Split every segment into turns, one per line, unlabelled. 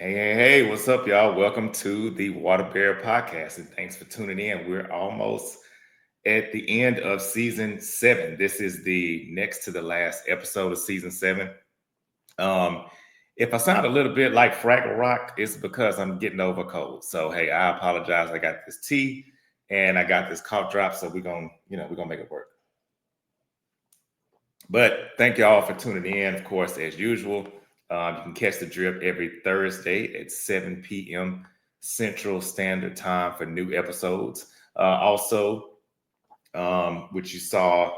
Hey, what's up, y'all? Welcome to the Water Bear Podcast, and thanks for tuning in. We're almost at the end of season 7. This is the next to the last episode of season 7. Um, if I sound a little bit like Fraggle Rock, it's because I'm getting over a cold. So hey, I apologize. I got this tea and I got this cough drop, so we're gonna make it work. But thank you all for tuning in. Of course, as usual, you can catch the drip every Thursday at 7 p.m. Central Standard Time for new episodes. Also, which you saw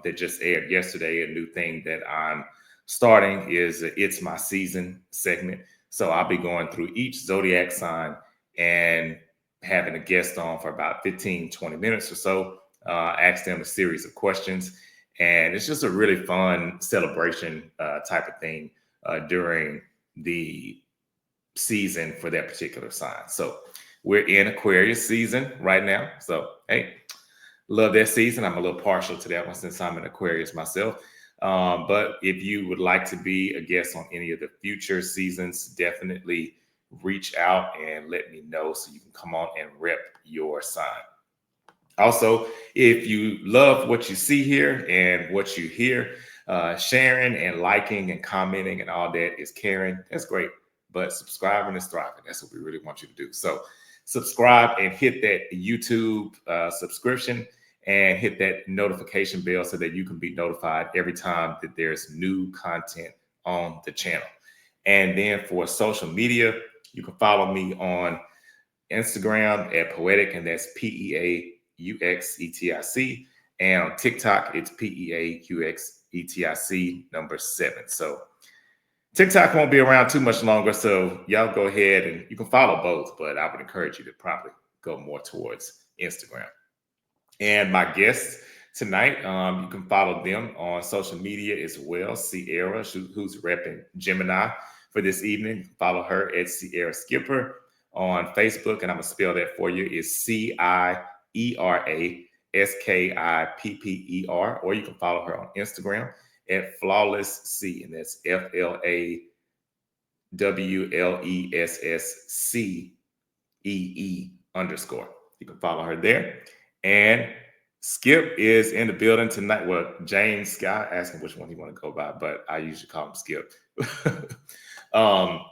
that just aired yesterday, a new thing that I'm starting is It's My Season segment. So I'll be going through each zodiac sign and having a guest on for about 15, 20 minutes or so, ask them a series of questions. And it's just a really fun celebration type of thing during the season for that particular sign. So we're in Aquarius season right now. So, hey, love that season. I'm a little partial to that one since I'm an Aquarius myself. But if you would like to be a guest on any of the future seasons, definitely reach out and let me know so you can come on and rep your sign. Also, if you love what you see here and what you hear, sharing and liking and commenting and all that is caring. That's great. But subscribing is thriving. That's what we really want you to do. So subscribe and hit that YouTube subscription and hit that notification bell so that you can be notified every time that there's new content on the channel. And then for social media, you can follow me on Instagram at Poetic, and that's PEAUXETIC. And on TikTok, it's PEAUXETIC number 7. So TikTok won't be around too much longer. So y'all go ahead and you can follow both, but I would encourage you to probably go more towards Instagram. And my guests tonight, you can follow them on social media as well. Ciera, who's repping Gemini for this evening. You can follow her at Ciera Skipper on Facebook, and I'm gonna spell that for you. It's CIERASKIPPER, or you can follow her on Instagram at Flawless C, and that's FLAWLESSCEE_. You can follow her there. And Skip is in the building tonight. Well, James Scott asking which one he want to go by, but I usually call him Skip. um,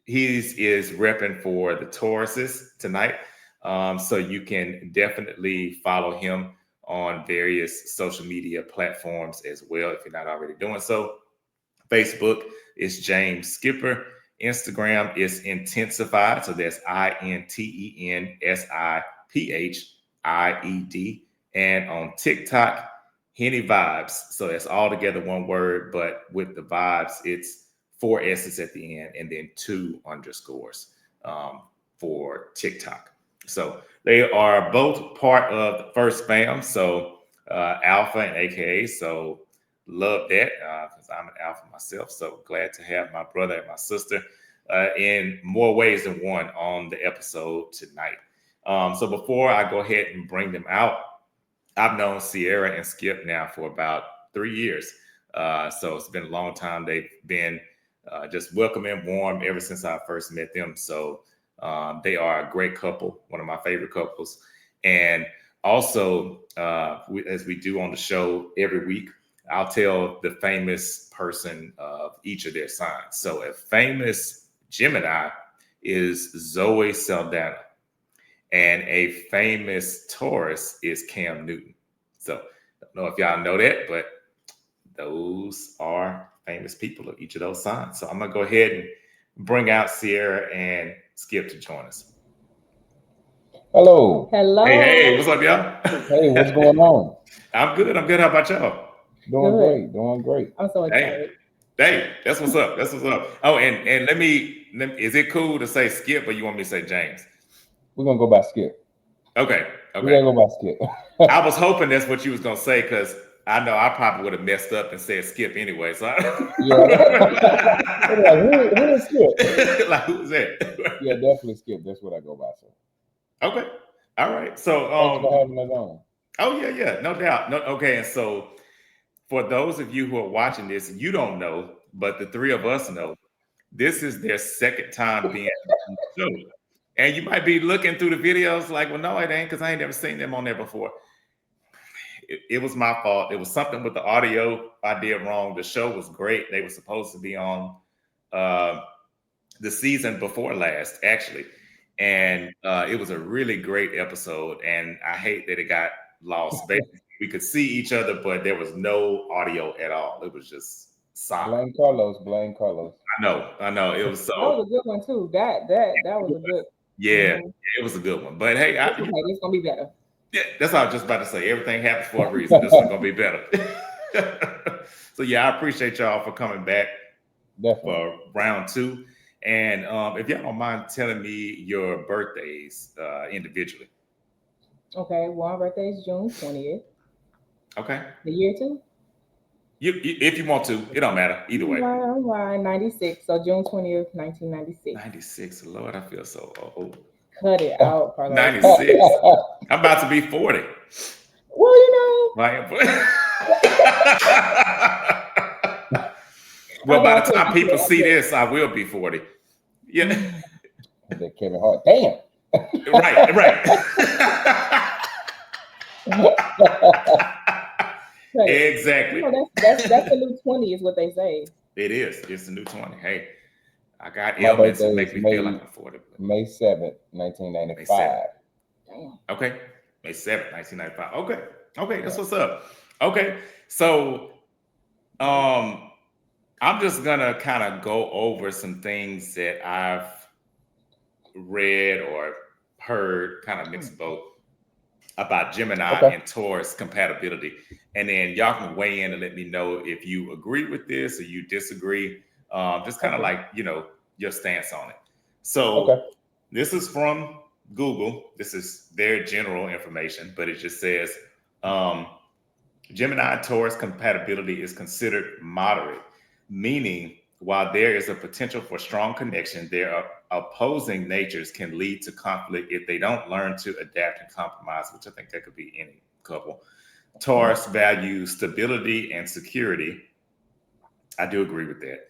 he is repping for the Tauruses tonight. So you can definitely follow him on various social media platforms as well if you're not already doing so. Facebook is James Skipper. Instagram is Intensified. So that's INTENSIPHIED. And on TikTok, Henny Vibes. So that's all together one word, but with the vibes, it's 4 S's at the end and then 2 underscores for TikTok. So they are both part of the first fam. So Alpha and AKA. So love that because I'm an Alpha myself. So glad to have my brother and my sister in more ways than one on the episode tonight. So before I go ahead and bring them out, I've known Ciera and Skip now for about 3 years. So it's been a long time. They've been just welcoming, warm ever since I first met them. So they are a great couple, one of my favorite couples. And also, as we do on the show every week, I'll tell the famous person of each of their signs. So a famous Gemini is Zoe Saldana. And a famous Taurus is Cam Newton. So I don't know if y'all know that, but those are famous people of each of those signs. So I'm going to go ahead and bring out Ciera and Skip to join us.
Hello.
Hello.
Hey, what's up, y'all?
Hey, what's going on?
I'm good. How about y'all?
Doing
Good.
great. Doing great.
I'm so excited.
Hey, that's what's up. That's what's up. Oh, and let me, is it cool to say Skip or you want me to say James?
We're gonna go by Skip.
Okay.
We're gonna go by Skip.
I was hoping that's what you was gonna say because I know I probably would have messed up and said Skip anyway. So
Yeah. Like, who is Skip?
like who's that?
Yeah, definitely Skip. That's what I go by. So.
Okay. All right. So
Thanks for having us on.
Oh yeah, no doubt. No, okay, and so for those of you who are watching this, you don't know, but the three of us know This is their second time being on the show. And you might be looking through the videos like, well, no, it ain't, because I ain't never seen them on there before. It was my fault. It was something with the audio I did wrong. The show was great. They were supposed to be on the season before last, actually. And it was a really great episode. And I hate that it got lost. Basically, we could see each other, but there was no audio at all. It was just silent.
Blame Carlos.
I know. It was so.
That was a good one too. That was a good.
Yeah, it was a good one. But hey,
it's gonna be better.
Yeah, that's what I was just about to say. Everything happens for a reason. This one's gonna be better. So yeah, I appreciate y'all for coming back for round 2. And if y'all don't mind telling me your birthdays individually.
Okay, well, my birthday is June 20th.
Okay.
The year too?
If you want to, it don't matter. Either way.
Why 96. So June 20th, 1996.
96. Lord, I feel so old.
Cut it out, Carlos.
96. I'm about to be 40.
Well, you know.
Well, by the time people see this, I will be 40. Yeah.
That Kevin Hart. Damn.
Right. Exactly.
You know, that's the new 20 is what they say.
It is. It's the new 20. Hey, I got ailments that make me feel like I'm 40.
May 7th, 1995.
Damn.
Okay. May 7th, 1995. Okay. That's what's up. Okay. So I'm just gonna kind of go over some things that I've read or heard, kind of mixed both, about Gemini and Taurus compatibility. And then y'all can weigh in and let me know if you agree with this or you disagree. Just kind of like, your stance on it. So this is from Google. This is their general information, but it just says Gemini and Taurus compatibility is considered moderate, meaning while there is a potential for strong connection, their opposing natures can lead to conflict if they don't learn to adapt and compromise, which I think that could be any couple. Taurus values stability and security. I do agree with that.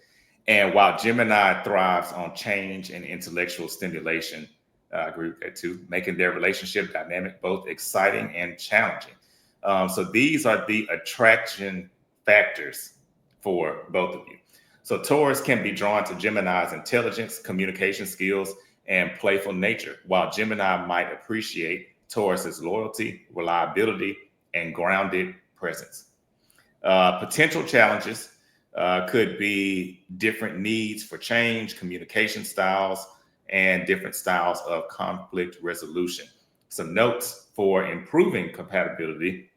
And while Gemini thrives on change and intellectual stimulation, I agree with that too, making their relationship dynamic, both exciting and challenging. So these are the attraction factors for both of you. So Taurus can be drawn to Gemini's intelligence, communication skills, and playful nature, while Gemini might appreciate Taurus's loyalty, reliability, and grounded presence. Potential challenges could be different needs for change, communication styles, and different styles of conflict resolution. Some notes for improving compatibility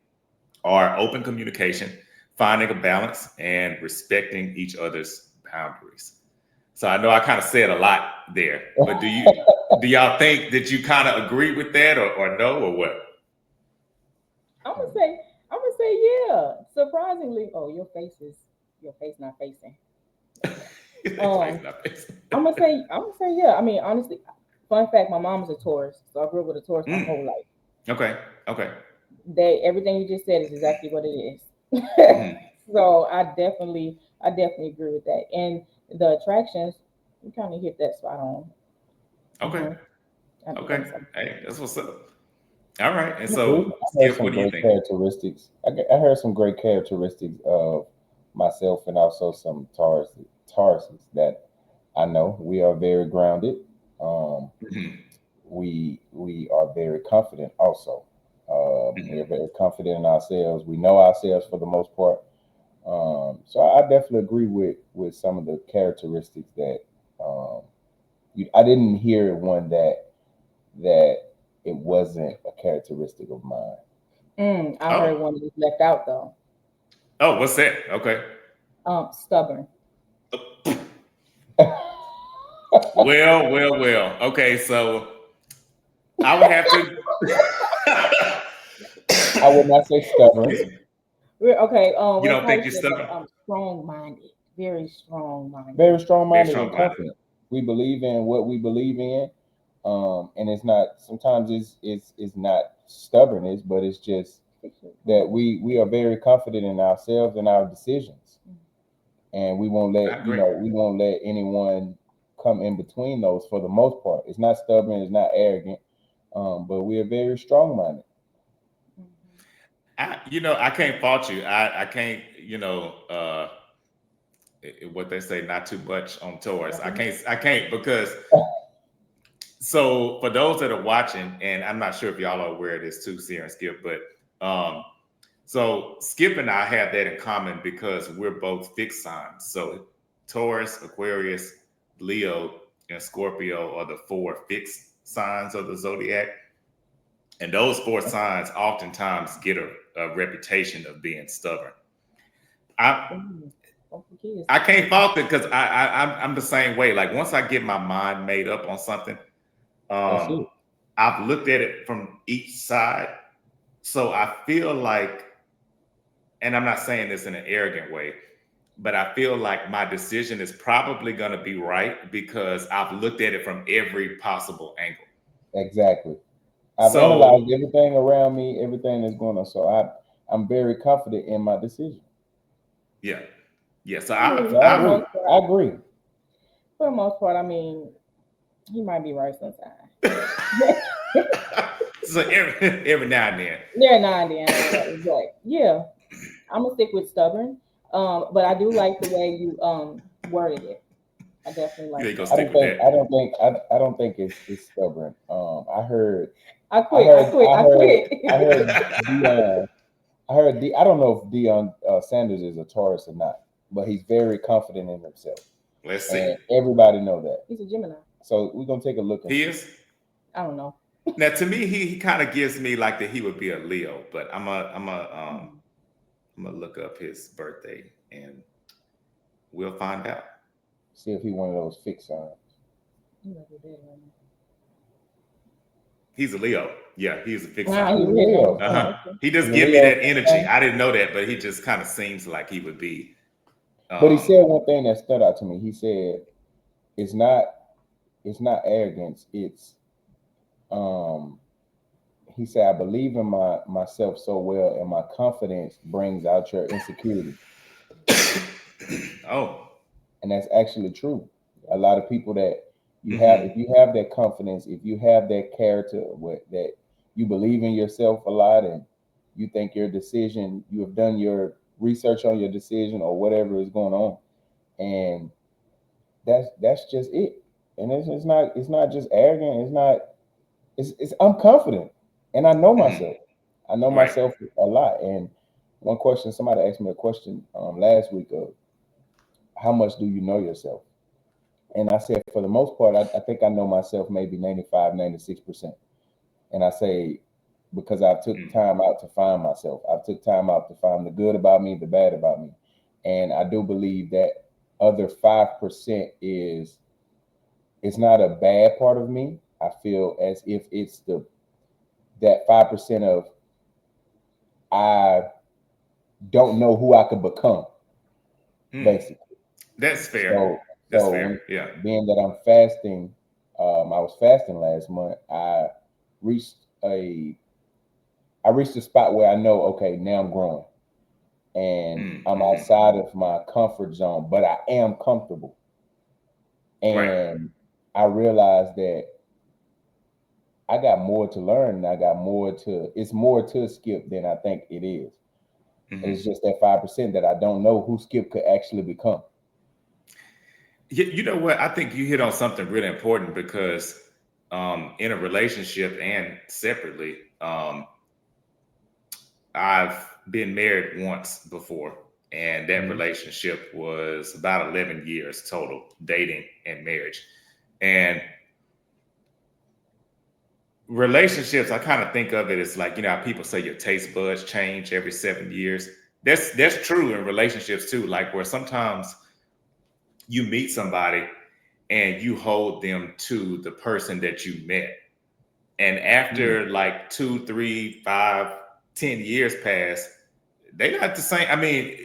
are open communication, finding a balance, and respecting each other's boundaries. So I know I kind of said a lot there, but do y'all think that you kind of agree with that or no, or what?
I'm gonna say yeah. Surprisingly, your face not facing. I'm gonna say yeah. I mean, honestly, fun fact, my mom's a Taurus, so I grew up with a Taurus my whole life.
Okay.
Everything you just said is exactly what it is. Mm-hmm. So I definitely agree with that. And the attractions, we kind of hit that spot on.
Okay. Okay. So. Hey, that's what's up. All right. And so, what do you think?
Characteristics. I heard some great characteristics of myself and also some Tauruses that I know. We are very grounded. We are very confident also. We are very confident in ourselves. We know ourselves for the most part. So I definitely agree with some of the characteristics that I didn't hear one that it wasn't a characteristic of mine.
I heard one that was left out though.
Oh, what's that? Okay.
Stubborn.
Well. Okay, so I would have to.
I would not say stubborn.
Okay.
You don't think you're stubborn?
Strong-minded. Very strong-minded.
Very strong-minded and confident. We believe in what we believe in, and it's not. Sometimes it's not stubbornness, but it's just that we are very confident in ourselves and our decisions. and we won't let anyone come in between those for the most part. It's not stubborn, it's not arrogant, but we are very strong-minded.
I can't fault you. I can't, what they say, not too much on Taurus. I can't because so for those that are watching, and I'm not sure if y'all are aware of this too, Ciera and Skip, but so Skip and I have that in common because we're both fixed signs. So Taurus, Aquarius, Leo, and Scorpio are the 4 fixed signs of the zodiac. And those 4 signs oftentimes get a reputation of being stubborn. I can't fault it because I'm the same way. Like once I get my mind made up on something, I've looked at it from each side. So I feel like, and I'm not saying this in an arrogant way, but I feel like my decision is probably going to be right because I've looked at it from every possible angle.
Exactly. I've analyzed everything around me, everything that's going on. So I'm very confident in my decision.
Yeah. Yeah. So
I agree.
For the most part, I mean, he might be right sometimes.
So every now and then.
Yeah, now and then. But yeah, I'm gonna stick with stubborn. But I do like the way you worded it. I definitely like it.
I don't think it's stubborn.
I quit.
I don't know if Deion Sanders is a Taurus or not, but he's very confident in himself.
Let's see.
And everybody know that.
He's a Gemini.
So we're gonna take a look.
He is?
I don't know.
Now to me, he kind of gives me like that he would be a Leo, but I'm gonna look up his birthday and we'll find out.
See if he's one of those fixed signs.
He's a Leo. Yeah, he's a fixed
sign.
He's a
Leo.
He just gives me that energy. I didn't know that, but he just kind of seems like he would be.
But he said one thing that stood out to me. He said, "It's not arrogance. It's." He said, "I believe in myself so well, and my confidence brings out your insecurity."
Oh.
And that's actually true. A lot of people that you have, if you have that confidence, if you have that character, that you believe in yourself a lot, and you think your decision, you have done your research on your decision or whatever is going on, and that's just it. And it's not just arrogant. It's I'm confident, and I know myself. I know myself a lot. And one question, somebody asked me a question last week of, how much do you know yourself? And I said, for the most part, I think I know myself maybe 95, 96%. And I say, because I took time out to find myself. I took time out to find the good about me, the bad about me. And I do believe that other 5% it's not a bad part of me. I feel as if it's that 5% of I don't know who I could become, basically.
That's fair. That's fair. Yeah.
Being that I'm fasting, I was fasting last month. I reached a spot where I know, okay, now I'm growing, and I'm outside of my comfort zone, but I am comfortable. And I realized that I got more to learn. And it's more to Skip than I think it is. It's just that 5% that I don't know who Skip could actually become.
You know what? I think you hit on something really important because in a relationship and separately, I've been married once before, and that relationship was about 11 years total, dating and marriage. And relationships, I kind of think of it as like, how people say your taste buds change every 7 years. That's true in relationships too. Like where sometimes you meet somebody and you hold them to the person that you met. And after like 2, 3, 5, 10 years pass, they're not the same. I mean,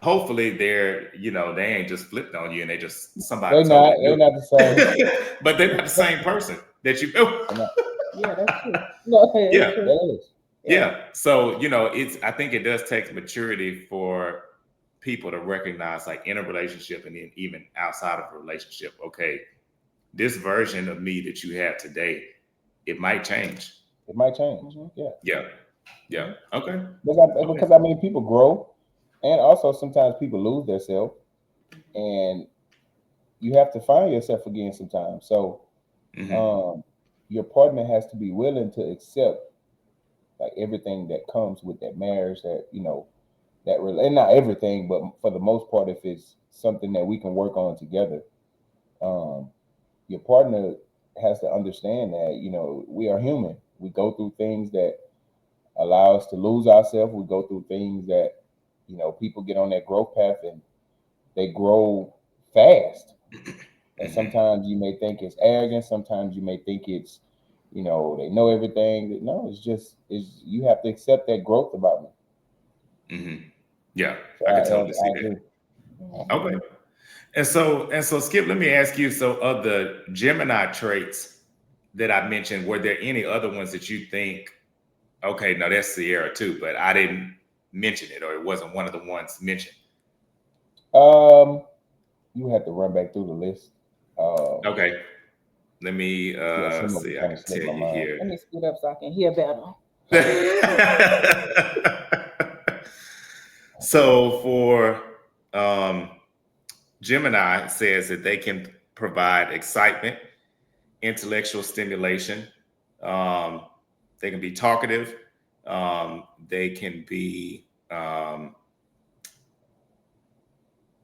hopefully they're, they ain't just flipped on you and they just somebody.
They're not the same.
But they're not the same person that you know.
Yeah, that's true. No,
yeah.
True.
Yeah. So, I think it does take maturity for people to recognize, like in a relationship and then even outside of a relationship, okay, this version of me that you have today, it might change.
It might change. Yeah.
Yeah. Yeah. Okay.
Because I mean, people grow, and also sometimes people lose themselves, and you have to find yourself again sometimes. So, your partner has to be willing to accept like everything that comes with that marriage. That and not everything, but for the most part, if it's something that we can work on together, your partner has to understand that we are human. We go through things that allow us to lose ourselves. We go through things that people get on that growth path and they grow fast. And sometimes you may think it's arrogance. Sometimes you may think it's they know everything. No, it's you have to accept that growth about me.
Yeah,
So
I can totally see that.
agree.
Okay. And so Skip, let me ask you, so of the Gemini traits that I mentioned, were there any other ones that you think, okay, no, that's Ciera too, but I didn't mention it, or it wasn't one of the ones mentioned?
You have to run back through the list.
Okay. Let me see, I can tell you
mind.
here.
Let me scoot up so I can hear better.
So for Gemini, it says that they can provide excitement, intellectual stimulation. They can be talkative. They can be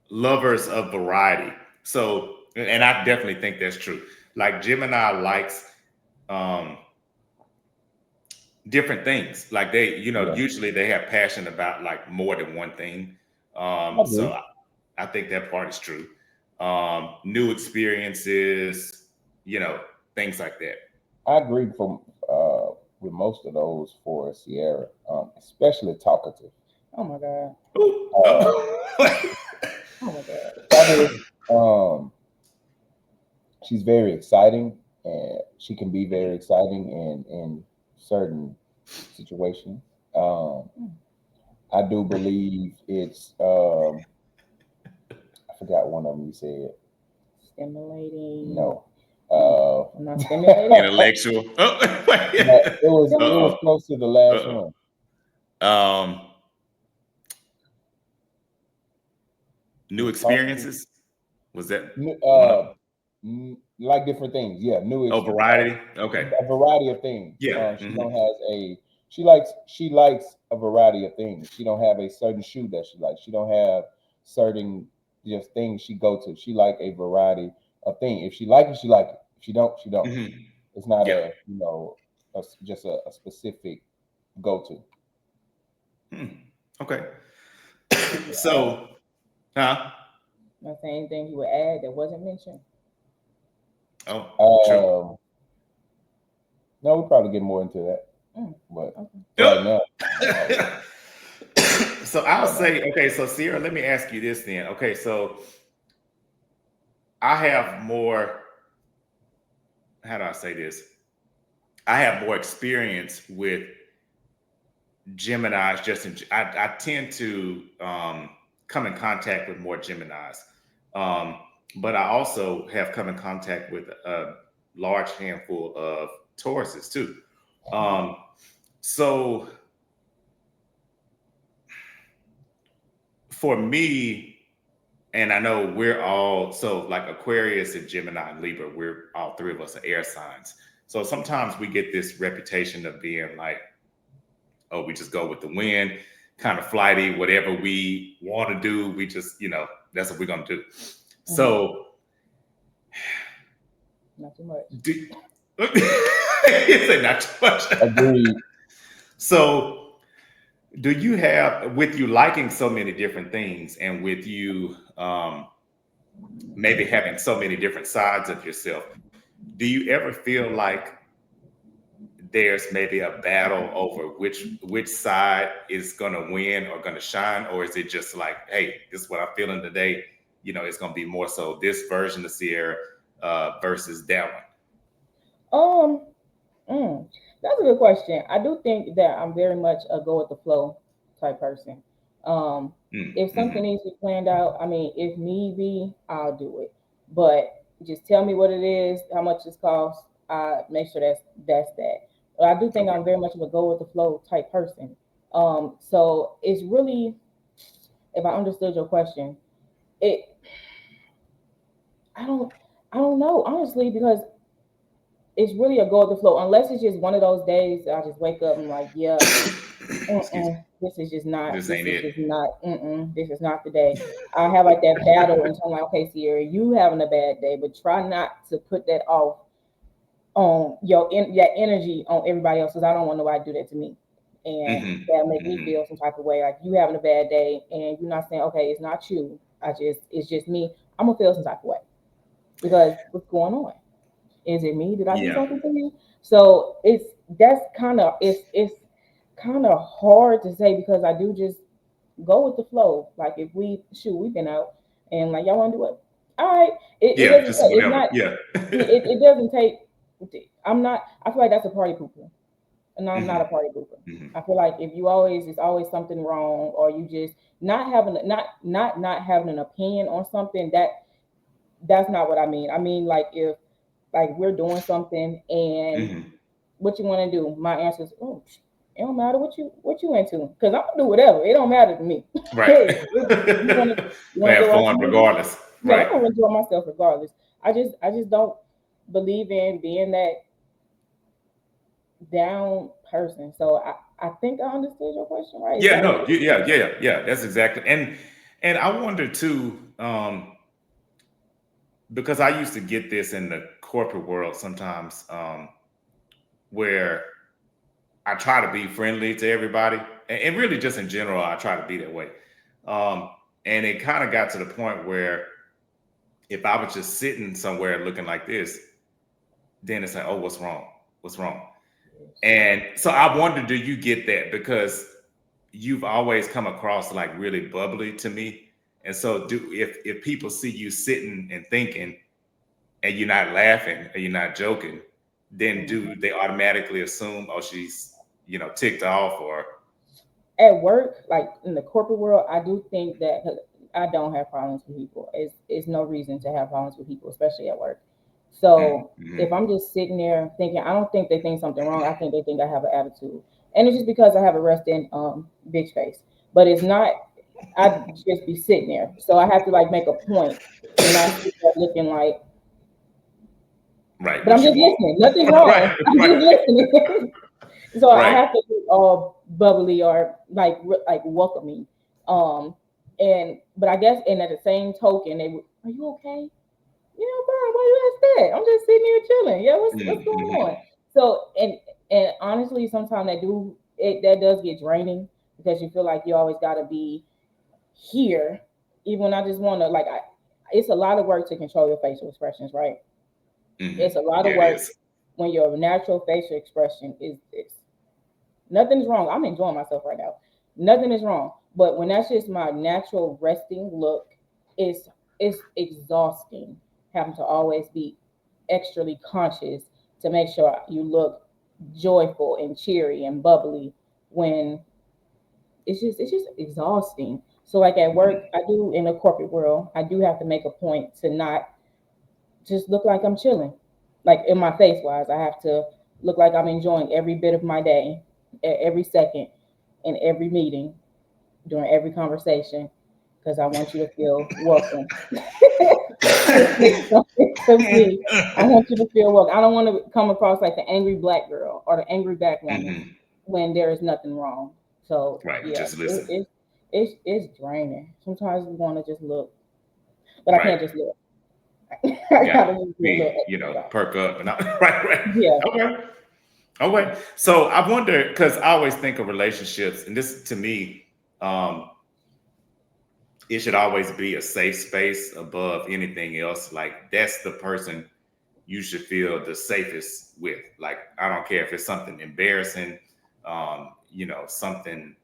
lovers of variety. So, and I definitely think that's true. Like Gemini likes different things. Like they, usually they have passion about like more than one thing. So I think that part is true. New experiences, things like that.
I agree with most of those for Ciera, especially talkative.
Oh my God. Oh my God.
She's very exciting, and she can be very exciting in certain situations. I do believe it's I forgot one of them you said.
Stimulating.
No.
Not stimulating.
Intellectual.
It was close to the last one.
New experiences. Was that
like different things? Yeah, new.
Variety. Okay.
A variety of things.
Yeah.
She likes a variety of things. She don't have a certain shoe that she likes. She don't have certain just things she go to. She like a variety of things. If she like it, she like it. If she don't, she don't. It's not just a specific go to.
Okay. So,
Not saying anything you would add that wasn't mentioned.
True.
No, we'll probably get more into that. But right now.
So I'll say, okay, so Ciera, let me ask you this then. Okay, so I have more, how do I say this? I have more experience with Geminis. I tend to come in contact with more Geminis. But I also have come in contact with a large handful of Tauruses too. So for me, and I know we're all, so like Aquarius and Gemini and Libra, we're all three of us are air signs. So sometimes we get this reputation of being like, oh, we just go with the wind, kind of flighty, whatever we want to do, we just, that's what we're going to do. So,
not too much.
You say not too much.
Agreed.
So, do you have, with you liking so many different things and with you maybe having so many different sides of yourself, do you ever feel like there's maybe a battle over which side is going to win or going to shine? Or is it just like, hey, this is what I'm feeling today, it's going to be more so this version of Ciera versus that
one? That's a good question. I do think that I'm very much a go with the flow type person. If something needs to be planned out, I mean, if need be, I'll do it. But just tell me what it is, how much this costs. I make sure that's that. But I do think I'm very much of a go with the flow type person. So it's really, if I understood your question, it I don't I don't know honestly because it's really a go with the flow. Unless it's just one of those days that I just wake up and like, yeah,
Excuse me.
this is just not.
This
This
ain't
is
it.
just not. This is not the day. I have like that battle, and so I'm like, okay, Ciera, you having a bad day, but try not to put that off on that energy on everybody else, because I don't want nobody to do that to me, and that make me feel some type of way. Like you having a bad day, and you're not saying, okay, it's not you. It's just me. I'm gonna feel some type of way because what's going on? Is it me? Did I do
Yeah.
something to you? So that's kind of it's kind of hard to say because I do just go with the flow. Like if we've been out and like y'all want to do it, all right. It
Yeah.
doesn't
Just
it's
whatever.
not
Yeah.
it doesn't take. I'm not. I feel like that's a party pooper, and I'm not a
hmm
party pooper.
hmm
I feel like if you always it's always something wrong, or you just not having an opinion on something that's not what I mean. I mean like if like we're doing something and
hmm
what you want to do, my answer is, oh, it don't matter what you into, because I'm gonna do whatever. It don't matter to me.
Right.
You want to
Man,
go watch a
fun
movie?
regardless.
Yeah, I'm
Right.
gonna enjoy myself regardless. I just don't believe in being that down person. So I think I understood your question, right? Is
Yeah.
that what
No.
it is?
Yeah. That's exactly. And I wonder too, because I used to get this in the corporate world sometimes, where I try to be friendly to everybody, and really just in general, I try to be that way. Um, and it kind of got to the point where if I was just sitting somewhere looking like this, then it's like, oh, what's wrong? What's wrong? And so I wonder, do you get that? Because you've always come across like really bubbly to me. And so do if people see you sitting and thinking and you're not laughing or you're not joking, then
Mhm.
do they automatically assume, oh, she's, ticked off or
At work, like in the corporate world, I do think that 'cause I don't have problems with people. It's no reason to have problems with people, especially at work. So
mm-hmm.
if I'm just sitting there thinking, I don't think they think something wrong. I think they think I have an attitude, and it's just because I have a resting bitch face. But it's not. I just be sitting there, so I have to like make a point and not sit there looking like.
Right,
But I'm
what you
just
want.
listening. Nothing's wrong.
Right,
I'm just
right,
listening. So I
right.
have to be all bubbly or like welcoming. Um, but I guess and at the same token, are you okay? Bro, why you ask that? I'm just sitting here chilling. Yeah, what's going on?
Mm-hmm.
So and honestly, sometimes that does get draining because you feel like you always got to be here, even when I just want to it's a lot of work to control your facial expressions, right? It's a
Mm-hmm.
lot
Yeah,
of
it
work
is.
when your natural facial expression is this. Nothing's wrong. I'm enjoying myself right now. Nothing is wrong. But when that's just my natural resting look, it's it's exhausting having to always be extremely conscious to make sure you look joyful and cheery and bubbly when it's just exhausting. So like at work,
Mhm.
I do in the corporate world, I do have to make a point to not just look like I'm chilling. Like in my face wise, I have to look like I'm enjoying every bit of my day, every second, in every meeting, during every conversation, because I want you to feel welcome. It's just something to me. I want you to feel welcome. I don't want to come across like the angry black girl or the angry black woman
Mhm.
when there is nothing wrong. So
Right,
yeah,
just listen.
it's draining. Sometimes we want to just look, but I
Right.
can't just look. I
Got
gotta
to
just do a little
be,
extra.
perk up and all. Right.
Yeah.
Okay. Okay. So I wonder, because I always think of relationships, and this to me, um, it should always be a safe space above anything else. Like that's the person you should feel the safest with. Like I don't care if it's something embarrassing, something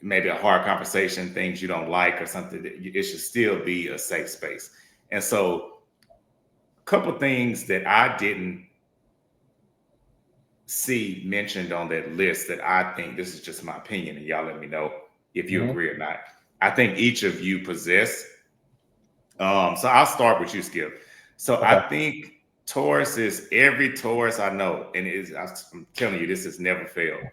maybe a hard conversation, things you don't like, or something. It should still be a safe space. And so, a couple things that I didn't see mentioned on that list that I think, this is just my opinion, and y'all let me know. if you agree or not. I think each of you possess. So I'll start with you, Skip. So
Okay.
I think Taurus is every Taurus I know, and I'm telling you, this has never failed.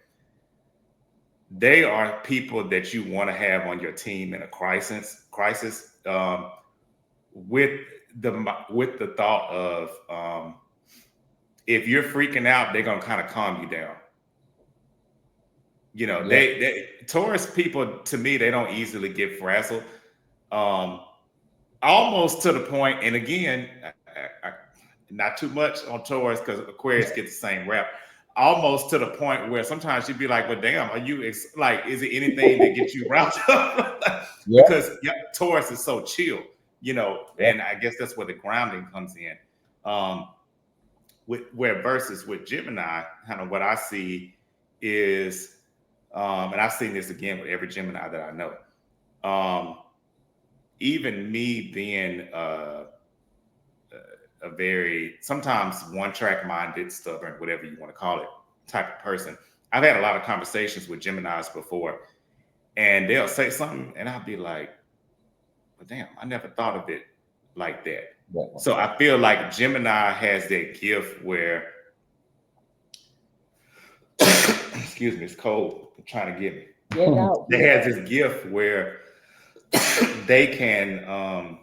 They are people that you want to have on your team in a crisis, with the thought of if you're freaking out, they're gonna kind of calm you down. You know,
Yeah.
they Taurus people, to me, they don't easily get frazzled. Um, Almost to the point, and again, not too much on Taurus because Aquarius get the same rap. Almost to the point where sometimes you'd be like, "Well, damn, are you like? Is it anything that gets you riled up?"
Yeah.
Because Taurus is so chill, you know,
Yeah.
and I guess that's where the grounding comes in. Um, where versus with Gemini, kind of what I see is, and I've seen this again with every Gemini that I know. Even me being a very sometimes one track minded, stubborn, whatever you want to call it, type of person. I've had a lot of conversations with Geminis before, and they'll say something, and I'll be like, "Well, damn, I never thought of it like that." So I feel like Gemini has that gift where, excuse me, it's cold. I'm trying to get me.
Get it out.
They has this gift where they can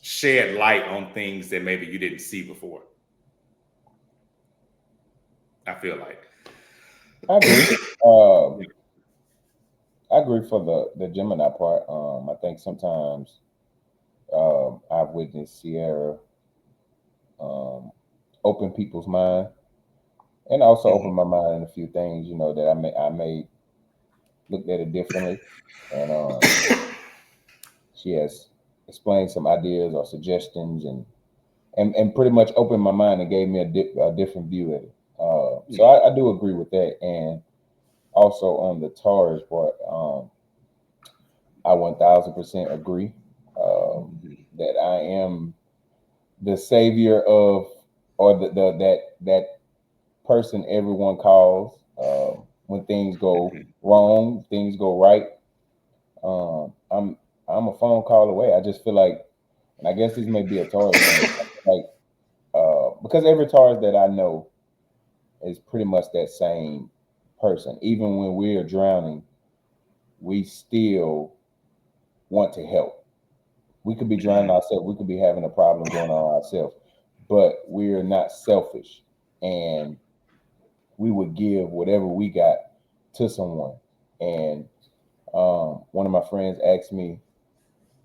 shed light on things that maybe you didn't see before. I feel like.
I agree. I agree for the Gemini part. I think sometimes I've witnessed Ciera open people's mind, and also open my mind in a few things. You know that I may looked at it differently, and she has explained some ideas or suggestions, and pretty much opened my mind and gave me a different view of it. So I do agree with that, and also on the Taurus part, I 1000% agree that I am the savior of, or that person everyone calls when things go wrong, things go right. I'm a phone call away. I just feel like, and I guess this may be a Taurus thing, like because every Taurus that I know is pretty much that same person. Even when we're drowning, we still want to help. We could be drowning ourselves. We could be having a problem going on ourselves, but we're not selfish, and we would give whatever we got to someone. And one of my friends asked me,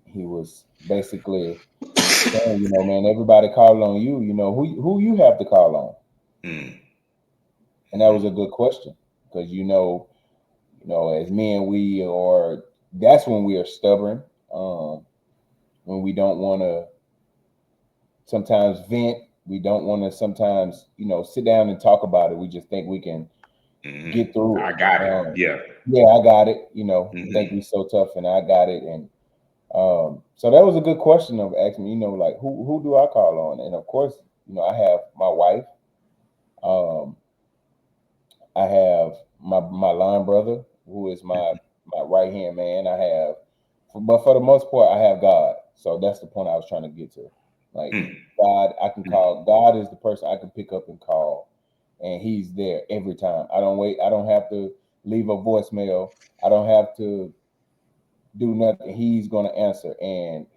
he was basically saying, man, everybody call on you. Who you have to call on, and that was a good question because as men, that's when we are stubborn, when we don't want to sometimes vent. We don't want to sometimes, sit down and talk about it. We just think we can get through it.
I got it.
Yeah, I got it. We think we so tough, and I got it. And so that was a good question of asking me, like who do I call on? And of course, I have my wife. I have my line brother, who is my right hand man. But for the most part, I have God. So that's the point I was trying to get to. Like God, I can call. God is the person I can pick up and call, and He's there every time. I don't wait. I don't have to leave a voicemail. I don't have to do nothing. He's gonna answer, and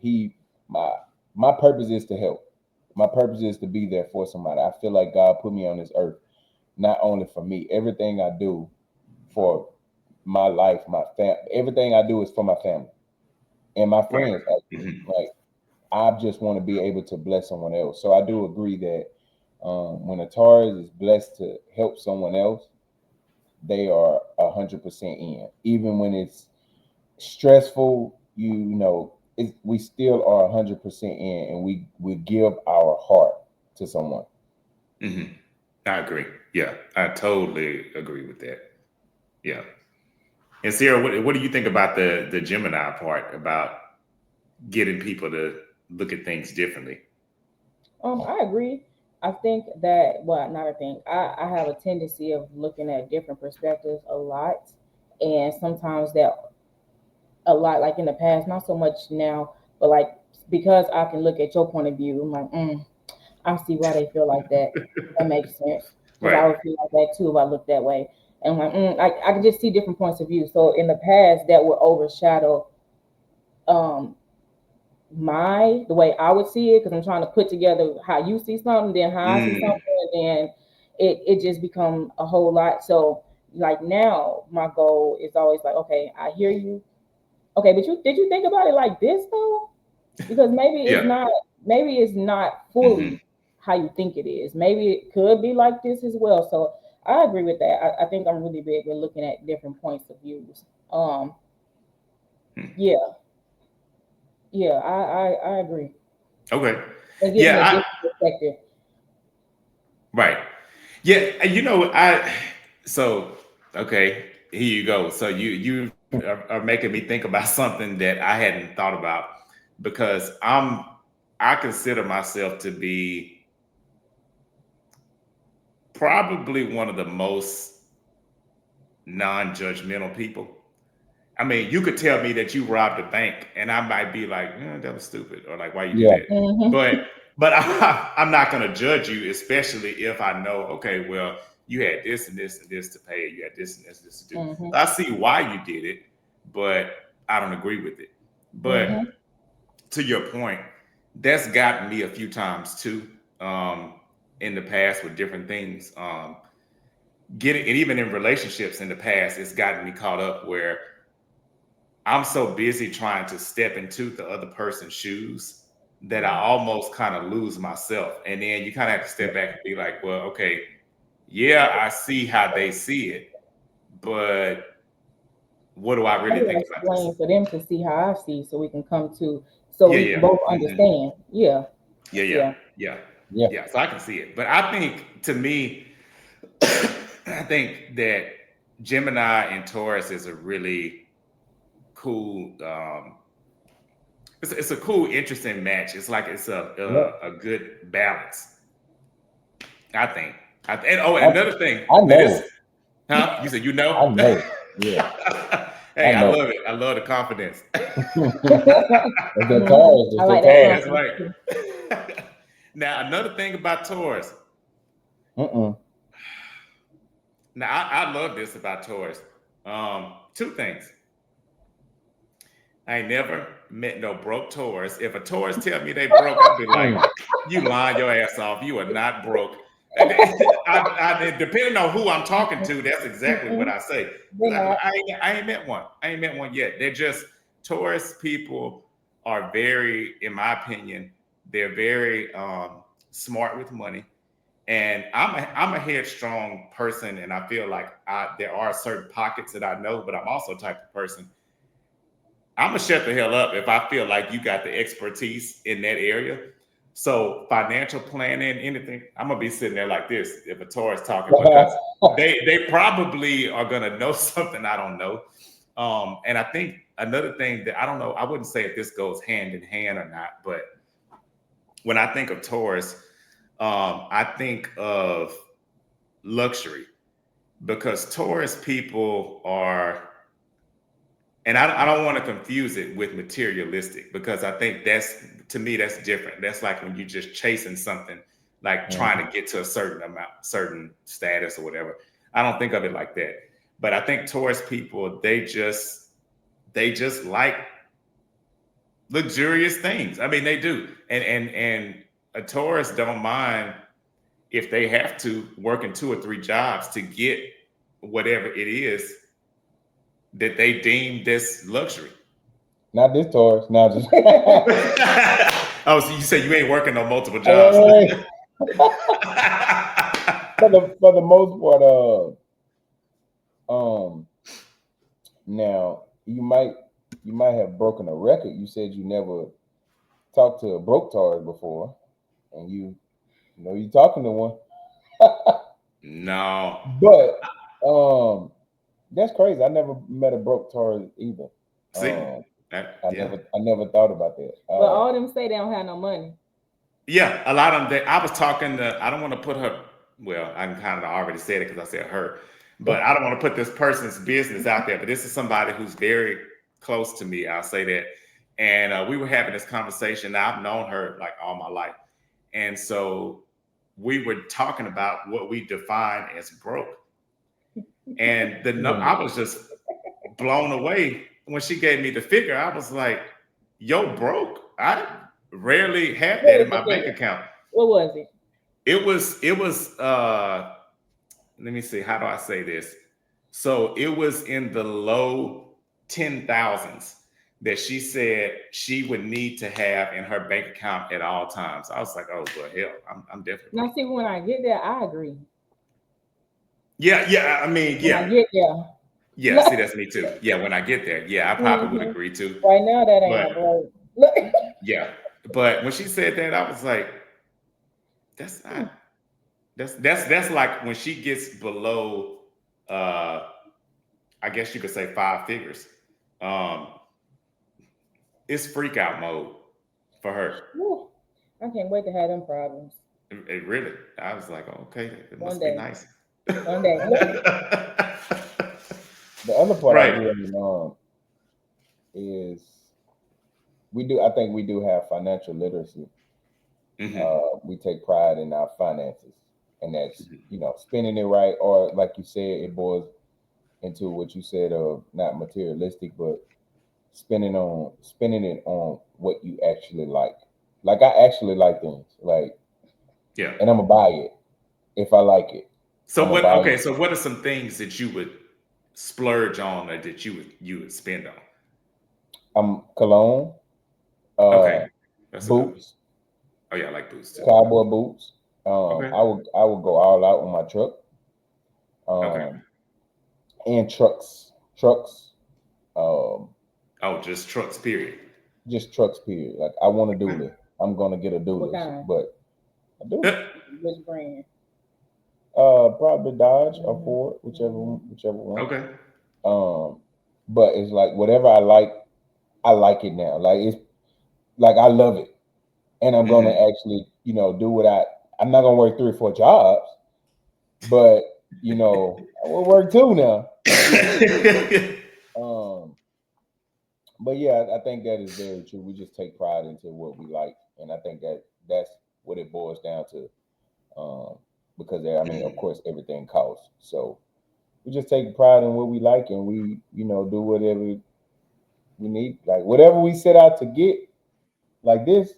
my purpose is to help. My purpose is to be there for somebody. I feel like God put me on this earth not only for me. Everything I do for my life, my family, everything I do is for my family and my friends. Like I just want to be able to bless someone else. So I do agree that when a Taurus is blessed to help someone else, they are 100% in. Even when it's stressful, we still are 100% in, and we give our heart to someone.
I agree. Yeah, I totally agree with that. Yeah. And Ciera, what do you think about the Gemini part about getting people to look at things differently?
I agree. I think that, well, not a thing. I have a tendency of looking at different perspectives a lot. and sometimes that a lot, like in the past, not so much now, but like because I can look at your point of view, I'm like, I see why they feel like that. That makes sense because I
Right.
would feel like that too if I looked that way. And I'm like, I can just see different points of view. So in the past, that would overshadow um the way I would see it because I'm trying to put together how you see something, then how I see something,
Mm.
and then it just become a whole lot. So like now, my goal is always like, okay, I hear you. Okay, but did you think about it like this though? Because
Yeah.
maybe it's not
Hmm.
fully how you think it is. Maybe it could be like this as well. So I agree with that. I think I'm really big with looking at different points of views. Yeah, yeah, I agree.
Okay.
And giving a
Yeah.
different perspective.
Right. Yeah. And so okay, here you go. So you are making me think about something that I hadn't thought about because I consider myself to be probably one of the most non-judgmental people. I mean, you could tell me that you robbed a bank, and I might be like, "That was stupid," or like, "Why you do
Yeah.
that?"
Hmm.
But I'm not going to judge you, especially if I know, okay, well, you had this and this and this to pay, you had this and this to do.
Hmm.
I see why you did it, but I don't agree with it. But
Hmm.
to your point, that's gotten me a few times too, um, in the past with different things. Getting and even in relationships in the past, it's gotten me caught up where I'm so busy trying to step into the other person's shoes that I almost kind of lose myself. And then you kind of have to step back and be like, well, okay, yeah, I see how they see it, but what do I
I
really
gotta
think about this?
explain for them to see how I see, so we can come to, so
Yeah,
we can
yeah,
both
mhm,
understand. Yeah,
yeah, yeah,
yeah.
yeah,
Yeah.
yeah. So I can see it. But I think to me, I think that Gemini and Taurus is a really cool it's a cool, interesting match. It's like it's
Yeah.
a good balance. I think. And oh,
I,
another thing.
I
Now this,
know.
huh? You said you
I
know?
know. Yeah. I
Hey, I
know.
love it. I love the confidence.
That's that
Hmm.
Taurus.
I
That's that
like that
Hey,
Taurus.
that's
confidence
right.
too.
Now another thing about Taurus.
Mm-mm.
Now I love this about Taurus. Two things. I ain't never met no broke Taurus. If a Taurus tell me they broke, I'd be like,
Mm.
you lying your ass off. You are not broke. Depending on who I'm talking to, that's exactly what
Mm-mm.
I say.
They're not.
I ain't met one. I ain't met one yet. They're just Taurus people are very, in my opinion, they're very smart with money. And I'm a headstrong person, and I feel like there are certain pockets that I know, but I'm also the type of person I'm gonna shut the hell up if I feel like you got the expertise in that area. So financial planning, anything, I'm gonna be sitting there like this if a Taurus talking because they probably are gonna know something I don't know. And I think another thing that I don't know, I wouldn't say if this goes hand in hand or not, but when I think of Taurus, I think of luxury because Taurus people are and I don't want to confuse it with materialistic because I think that's to me that's different. That's like when you're just chasing something, like trying to get to a certain amount, certain status or whatever. I don't think of it like that. But I think Taurus people, they just like luxurious things. I mean, they do. And a Taurus don't mind if they have to working 2 or 3 jobs to get whatever it is that they deem this luxury.
Not this Taurus. Not just.
Oh, so you say you ain't working on multiple jobs.
Hey, for the most part, um, now you might have broken a record. You said you never talked to a broke Taurus before, and you know you talking to one.
No.
But that's crazy. I never met a broke Taurus either.
See?
Um,
That,
I
yeah.
never thought about that.
But all them say they don't have no money.
Yeah, a lot of them. I was talking to, I don't want to put her, well, I kind of already said it because I said her, but I don't want to put this person's business out there. But this is somebody who's very close to me. I'll say that. And we were having this conversation. Now, I've known her like all my life, and so we were talking about what we define as broke. And I was just blown away when she gave me the figure. I was like, "Yo, broke? I rarely have that in my bank account."
What was it?
It was let me see, how do I say this? So it was in the low 10,000s that she said she would need to have in her bank account at all times. I was like, oh well, hell, I'm definitely.
Now see, when I get there, I agree.
Yeah, I mean,
When I get there.
Yeah, see, that's me too. Yeah, when I get there, yeah, I probably would agree too.
Right now, that ain't broke.
Yeah, but when she said that, I was like, that's not. That's like when she gets below, I guess you could say 5 figures. It's freak out mode for her.
Woo. I can't wait to have them problems.
It really. I was like, okay, it must
One
be
day.
nice.
One day.
The other part
Right.
I really is I think we do have financial literacy. We take pride in our finances, and that's spending it right, or like you said, it boils into what you said of not materialistic, but spending it on what you actually like. Like I actually like things, like and I'm gonna buy it if I like it.
So what? Okay, so what are some things that you would splurge on, or that you would spend on?
Cologne.
Okay, that's
boots.
Oh yeah, I like boots too.
Cowboy boots.
Okay.
I would go all out on my truck. And trucks.
Just trucks, period.
Just trucks, period. Like I want a dually. I'm gonna get a dually, but I do.
Which brand?
Probably Dodge or Ford, whichever one.
Okay.
But it's like whatever I like it now. Like it's like I love it, and I'm gonna actually, do what I'm not gonna work 3 or 4 jobs, but I will work 2 now. But yeah, I think that is very true. We just take pride into what we like, and I think that's what it boils down to. Because of course, everything costs. So we just take pride in what we like, and we, do whatever we need. Like whatever we set out to get, like this.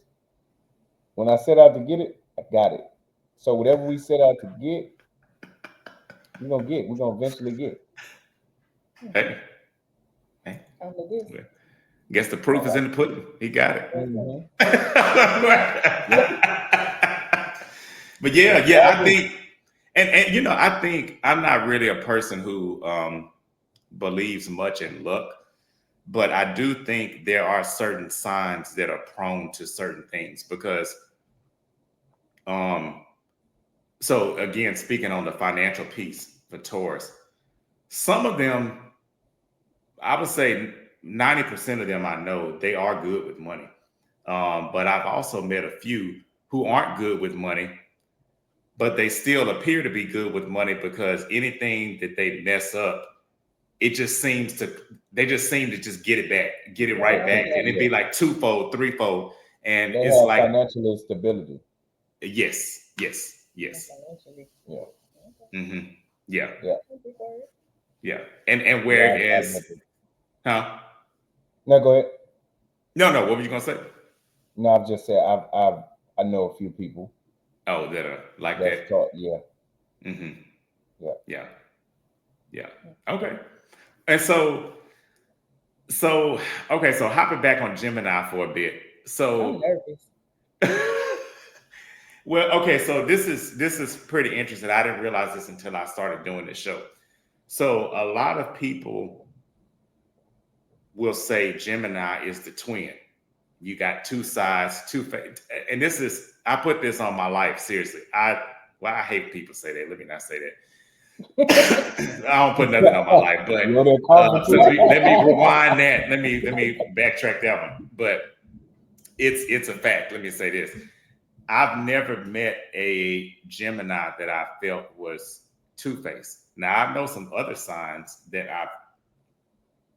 When I set out to get it, I got it. So whatever we set out to get, we're gonna get. We're gonna eventually get.
Hey. Guess the proof is in the pudding. He got it. But yeah, I think, and I think I'm not really a person who believes much in luck, but I do think there are certain signs that are prone to certain things because, so again, speaking on the financial piece for Taurus, some of them, I would say 90% of them I know, they are good with money. But I've also met a few who aren't good with money, but they still appear to be good with money because anything that they mess up, they just seem to just get it back, get it right back. And it'd be like 2-fold, 3-fold. And
they
it's
have
like
financial stability.
Yes. Yeah. Mm-hmm. Yeah. And whereas, huh?
No, go ahead.
No. What were you gonna say?
No, I've just said I know a few people.
Oh, that are like that.
Yeah.
Mm-hmm. Yeah. Okay. And so hopping back on Gemini for a bit. So
I'm nervous.
Well, okay, so this is pretty interesting. I didn't realize this until I started doing this show. So a lot of people will say Gemini is the twin. You got 2 sides, 2 faces. And I put this on my life, seriously. I hate people say that. Let me not say that. I don't put nothing on my life, but let me rewind that. Let me backtrack that one. But it's a fact. Let me say this. I've never met a Gemini that I felt was two-faced. Now, I know some other signs that I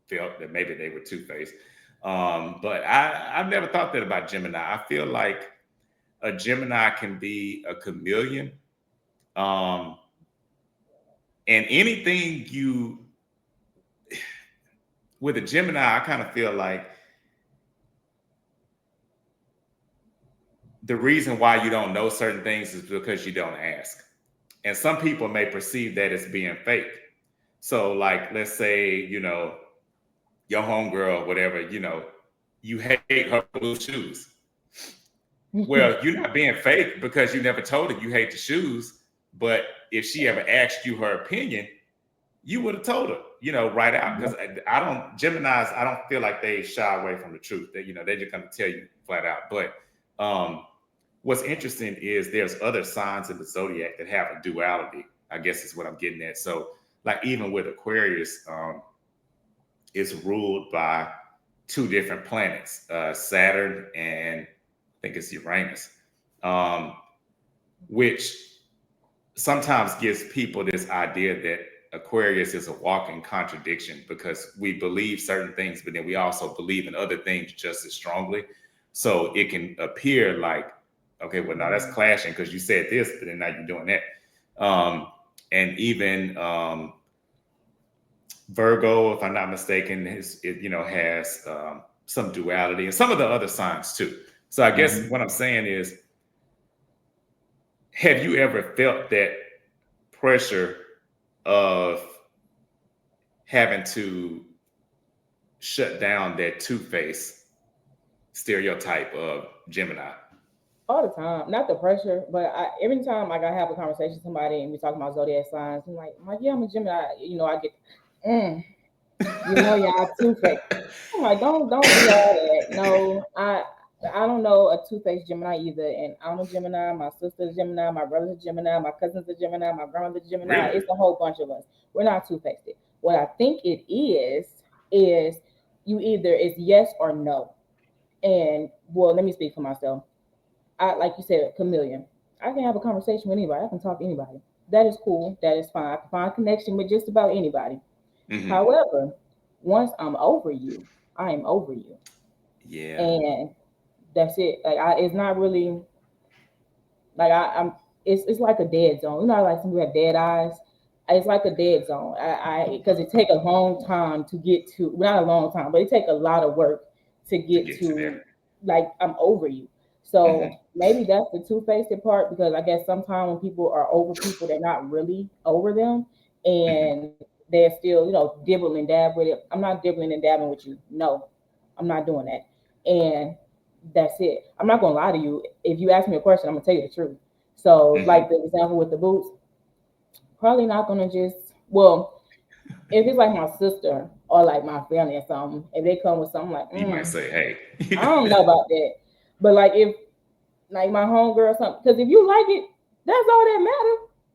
felt that maybe they were two-faced. But I've never thought that about Gemini. I feel like a Gemini can be a chameleon. And anything with a Gemini, I kind of feel like the reason why you don't know certain things is because you don't ask. And some people may perceive that as being fake. So, like, let's say, your homegirl, whatever, you hate her blue shoes. Well, you're not being fake because you never told her you hate the shoes. But if she ever asked you her opinion, you would have told her, right out. Because Geminis, I don't feel like they shy away from the truth. They're just going to tell you flat out. But what's interesting is there's other signs in the zodiac that have a duality, I guess is what I'm getting at. So, like, even with Aquarius, it's ruled by two different planets, Saturn and I think it's Uranus, which sometimes gives people this idea that Aquarius is a walking contradiction because we believe certain things, but then we also believe in other things just as strongly. So it can appear like, okay, well, now that's clashing because you said this, but then now you're doing that. And even Virgo, if I'm not mistaken, has some duality, and some of the other signs too. So I guess what I'm saying is, have you ever felt that pressure of having to shut down that two-face stereotype of Gemini?
All the time, not the pressure, but every time like I have a conversation with somebody and we talk about zodiac signs, I'm like, yeah, I'm a Gemini. I get, y'all two-faced. I'm like, don't do all that. No, I don't know a two-faced Gemini either, and I'm a Gemini. My sister's Gemini. My brother's Gemini. My cousin's a Gemini. My grandmother's Gemini.
Really?
It's a whole bunch of us. We're not two-faced. What I think it is you either is yes or no. And well, let me speak for myself. I, like you said, chameleon. I can have a conversation with anybody. I can talk to anybody. That is cool. That is fine. I can find a connection with just about anybody.
Mm-hmm.
However, once I'm over you, I am over you.
Yeah.
And that's it. Like it's not really like I'm. It's like a dead zone. Like some people have dead eyes. It's like a dead zone. Because it take a long time to get to. Well, not a long time, but it take a lot of work to get to
there.
Like I'm over you. So maybe that's the two-faced part, because I guess sometimes when people are over people, they're not really over them, and they're still, dibble and dab with it. I'm not dibbling and dabbing with you. No, I'm not doing that. And that's it. I'm not gonna lie to you. If you ask me a question, I'm gonna tell you the truth. So, like the example with the boots, probably not gonna just. Well, if it's like my sister or like my family or something, if they come with something like,
you might say, "Hey,
I don't know about that." But like if like my homegirl or something, because if you like it, that's all that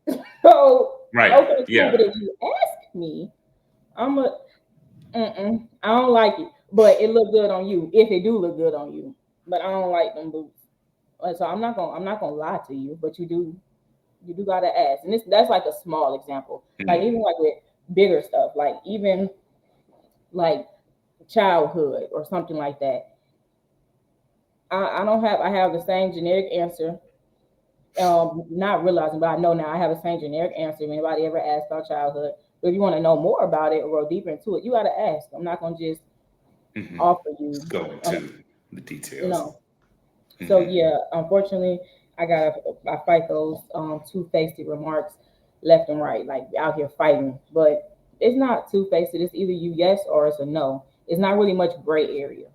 matters. So
right,
okay,
yeah.
But if you ask me, I don't like it, but it look good on you if it do look good on you. But I don't like them boots, so I'm not gonna lie to you. But you do gotta ask, and that's like a small example. Like even like with bigger stuff, like even like childhood or something like that. I have the same generic answer. Not realizing, but I know now I have the same generic answer if anybody ever asked about childhood. But if you want to know more about it or go deeper into it, you got to ask. I'm not going to just offer you.
Go into the details.
So yeah, unfortunately, I fight those two-faced remarks left and right, like out here fighting. But it's not two-faced. It's either you yes or it's a no. It's not really much gray area.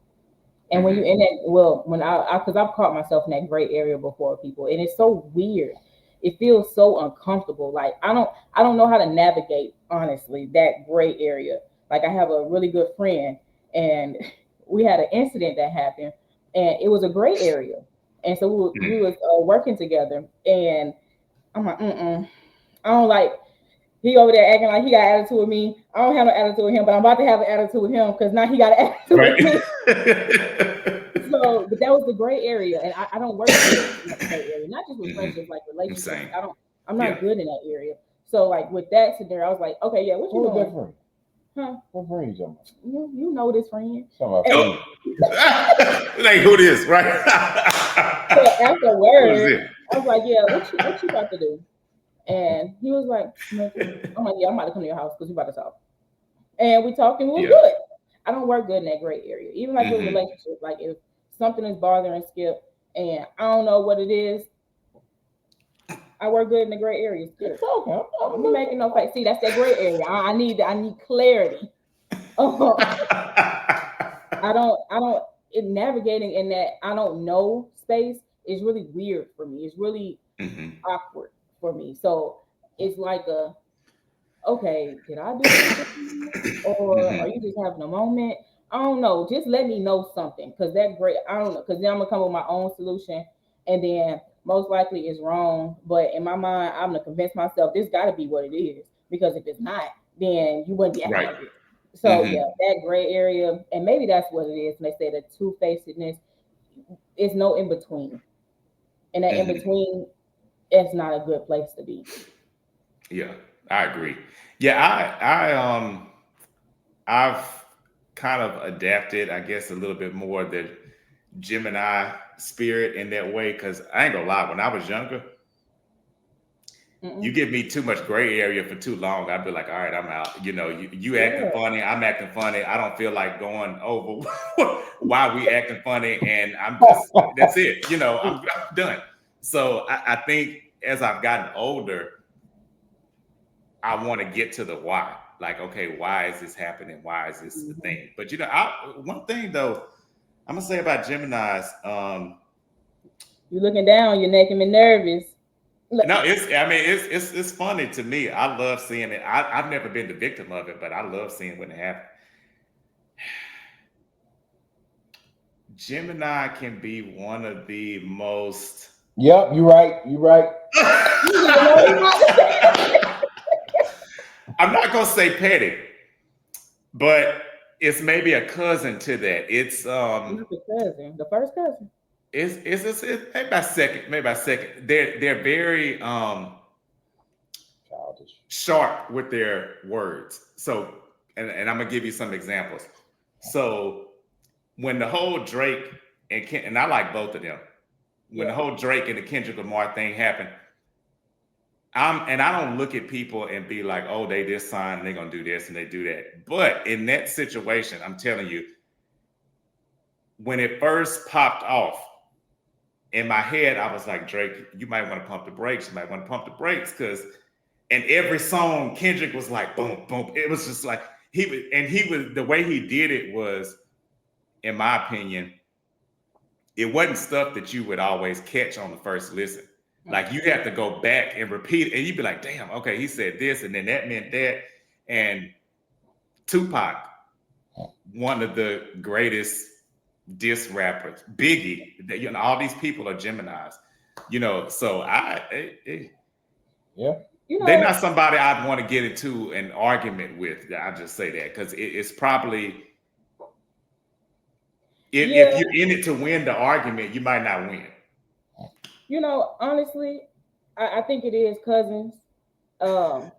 And when you're in that, well, because I've caught myself in that gray area before, people, and it's so weird. It feels so uncomfortable. Like I don't know how to navigate, honestly, that gray area. Like I have a really good friend, and we had an incident that happened, and it was a gray area, and so we was working together, and I'm like, I don't like. He over there acting like he got attitude with me. I don't have no attitude with him, but I'm about to have an attitude with him because now he got an attitude with me. So, but that was the gray area, and I don't work in that gray area. Not just with friendships, like relationships. I'm not good in that area. So like with that scenario, I was like, okay, yeah, what you
Who was that
doing?
friend?
Huh?
What friend you talking about?
You know this friend.
Talking about
And
friend.
Like who this, right?
so
Who is
afterwards,
it?
I was like, yeah, what you about to do? And he was like, nothing. I'm like, yeah, I'm about to come to your house because we about to talk. And we talked and it was
Yeah.
good. I don't work good in that gray area. Even like with
Mhm.
relationships, like if something is bothering Skip and I don't know what it is, I work good in the gray area. Skip.
Talking.
I'm making no face. See, that's that gray area. I need clarity. I don't navigating in that I don't know space is really weird for me. It's really
Mhm.
awkward for me. So it's like okay, did I do something or are
Mhm.
you just having a moment? I don't know. Just let me know something because that great. I don't know because then I'm gonna come with my own solution, and then most likely it's wrong. But in my mind, I'm gonna convince myself this got to be what it is because if it's not, then you wouldn't be acting
Right.
like this. So
Mhm.
yeah, that gray area, and maybe that's what it is. And they say the two-facedness is no in between, and that in
Mhm.
between is not a good place to be.
Yeah, I agree. Yeah, I've kind of adapted, I guess, a little bit more the Gemini spirit in that way because I ain't gonna lie, when I was younger, you
Mm-mm.
give me too much gray area for too long, I'd be like, all right, I'm out. You acting
Yeah.
funny, I'm acting funny. I don't feel like going over why we acting funny, and I'm just that's it. I'm done. So I think as I've gotten older, I want to get to the why. Like, okay, why is this happening? Why is this the
Mhm.
thing? But one thing though, I'm gonna say about Gemini's,
You looking down, you're making me nervous. Look,
no, it's funny to me. I love seeing it. I've never been the victim of it, but I love seeing when it happens. Gemini can be one of the most
Yep, you right. You right.
you didn't even know he about to say it.
I'm not gonna say petty, but it's maybe a cousin to that.
Not the cousin, the first cousin.
It's maybe by second. They're very
Childish.
sharp with their words. So, and I'm gonna give you some examples. So, when the whole Drake and I like both of them. When the
Yeah.
whole Drake and the Kendrick Lamar thing happened, I don't look at people and be like, oh, they this sign, they're gonna do this and they do that. But in that situation, I'm telling you, when it first popped off, in my head, I was like, Drake, you might want to pump the brakes. You might want to pump the brakes because, and every song, Kendrick was like, boom, boom. It was just like he was the way he did it was, in my opinion, it wasn't stuff that you would always catch on the first listen. Like you have to go back and repeat it, and you'd be like, damn, okay, he said this, and then that meant that. And Tupac, one of the greatest diss rappers, Biggie, all these people are Geminis, so
Yeah.
You
they're not
know,
somebody I'd want to get into an argument with. I just say that because it's probably if
yeah,
you're in it to win the argument, you might not win.
honestly, I think it is cousins. Um,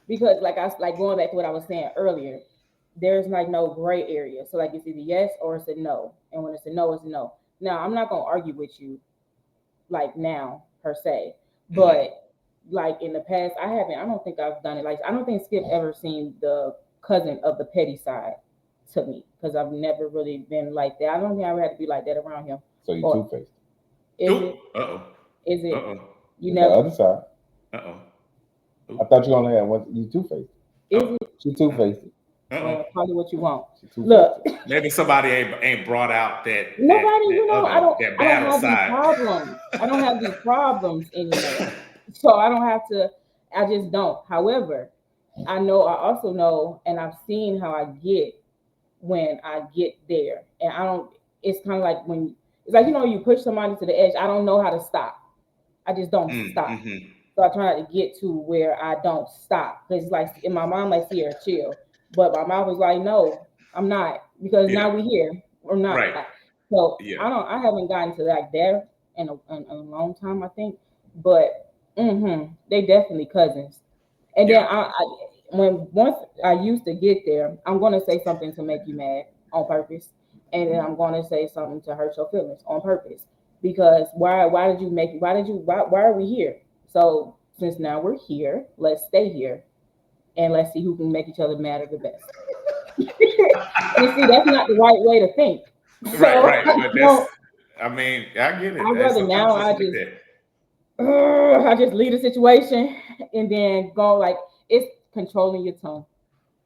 because like going back to what I was saying earlier, there's like no gray area. So like it's either yes or it's a no. And when it's a no, it's a no. Now I'm not gonna argue with you like now per se,
Mhm.
but like in the past, I don't think I've done it. Like I don't think Skip ever seen the cousin of the petty side to me because I've never really been like that. I don't think I ever had to be like that around him.
So you
Or
two-faced.
is
Ooh,
it?
uh-oh,
Is it?
uh-oh,
You
It's the
never?
other side.
uh-oh,
I
ooh,
thought you only had one. You two-faced.
Is
oh,
it?
She two-faced.
uh-oh.
Call it what you want.
She two-faced.
Look,
Maybe somebody ain't brought out that
nobody.
that
I don't
battle
have these
side.
problems. I don't have these problems anymore. So I don't have to. I just don't. However, I also know, and I've seen how I get when I get there. And I don't, it's kind of like when, it's like, you push somebody to the edge. I don't know how to stop. I just don't stop.
Mm-hmm.
So I try not to get to where I don't stop. Because it's like, in my mind, like, Ciera, chill. But my mouth was like, no, I'm not. Because
Yeah,
now we're here. We're not.
right.
So
Yeah.
I haven't gotten to like there in a long time, I think. But they definitely cousins. And then
Yeah.
once I used to get there, I'm gonna say something to make you mad on purpose, and then I'm gonna say something to hurt your feelings on purpose. Because why are we here? So since now we're here, let's stay here and let's see who can make each other mad at the best. And see, that's not the right way to think.
Right,
So
right. But that's, I mean, I get it.
I rather
Sometimes
now
it's like that.
I just leave the situation and then go like it's controlling your tongue.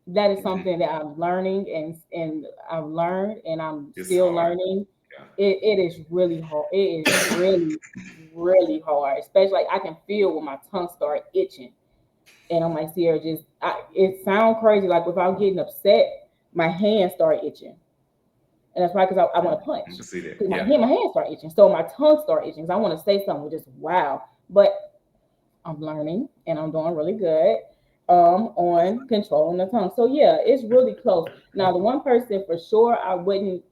That is
Mhm.
something that I'm learning and I've learned and I'm
It's
still
hard.
learning.
Yeah.
It is really hard. It is really, really hard. Especially like I can feel when my tongue start itching. And I'm like, Ciera, it sounds crazy. Like without getting upset, my hands start itching. And that's right, because I want to punch.
You can see that.
Because
Yeah.
my hands start itching. So my tongue start itching. Because I want to say something just wow. But I'm learning and I'm doing really good on controlling the tongue. So yeah, it's really close. Now the one person for sure I wouldn't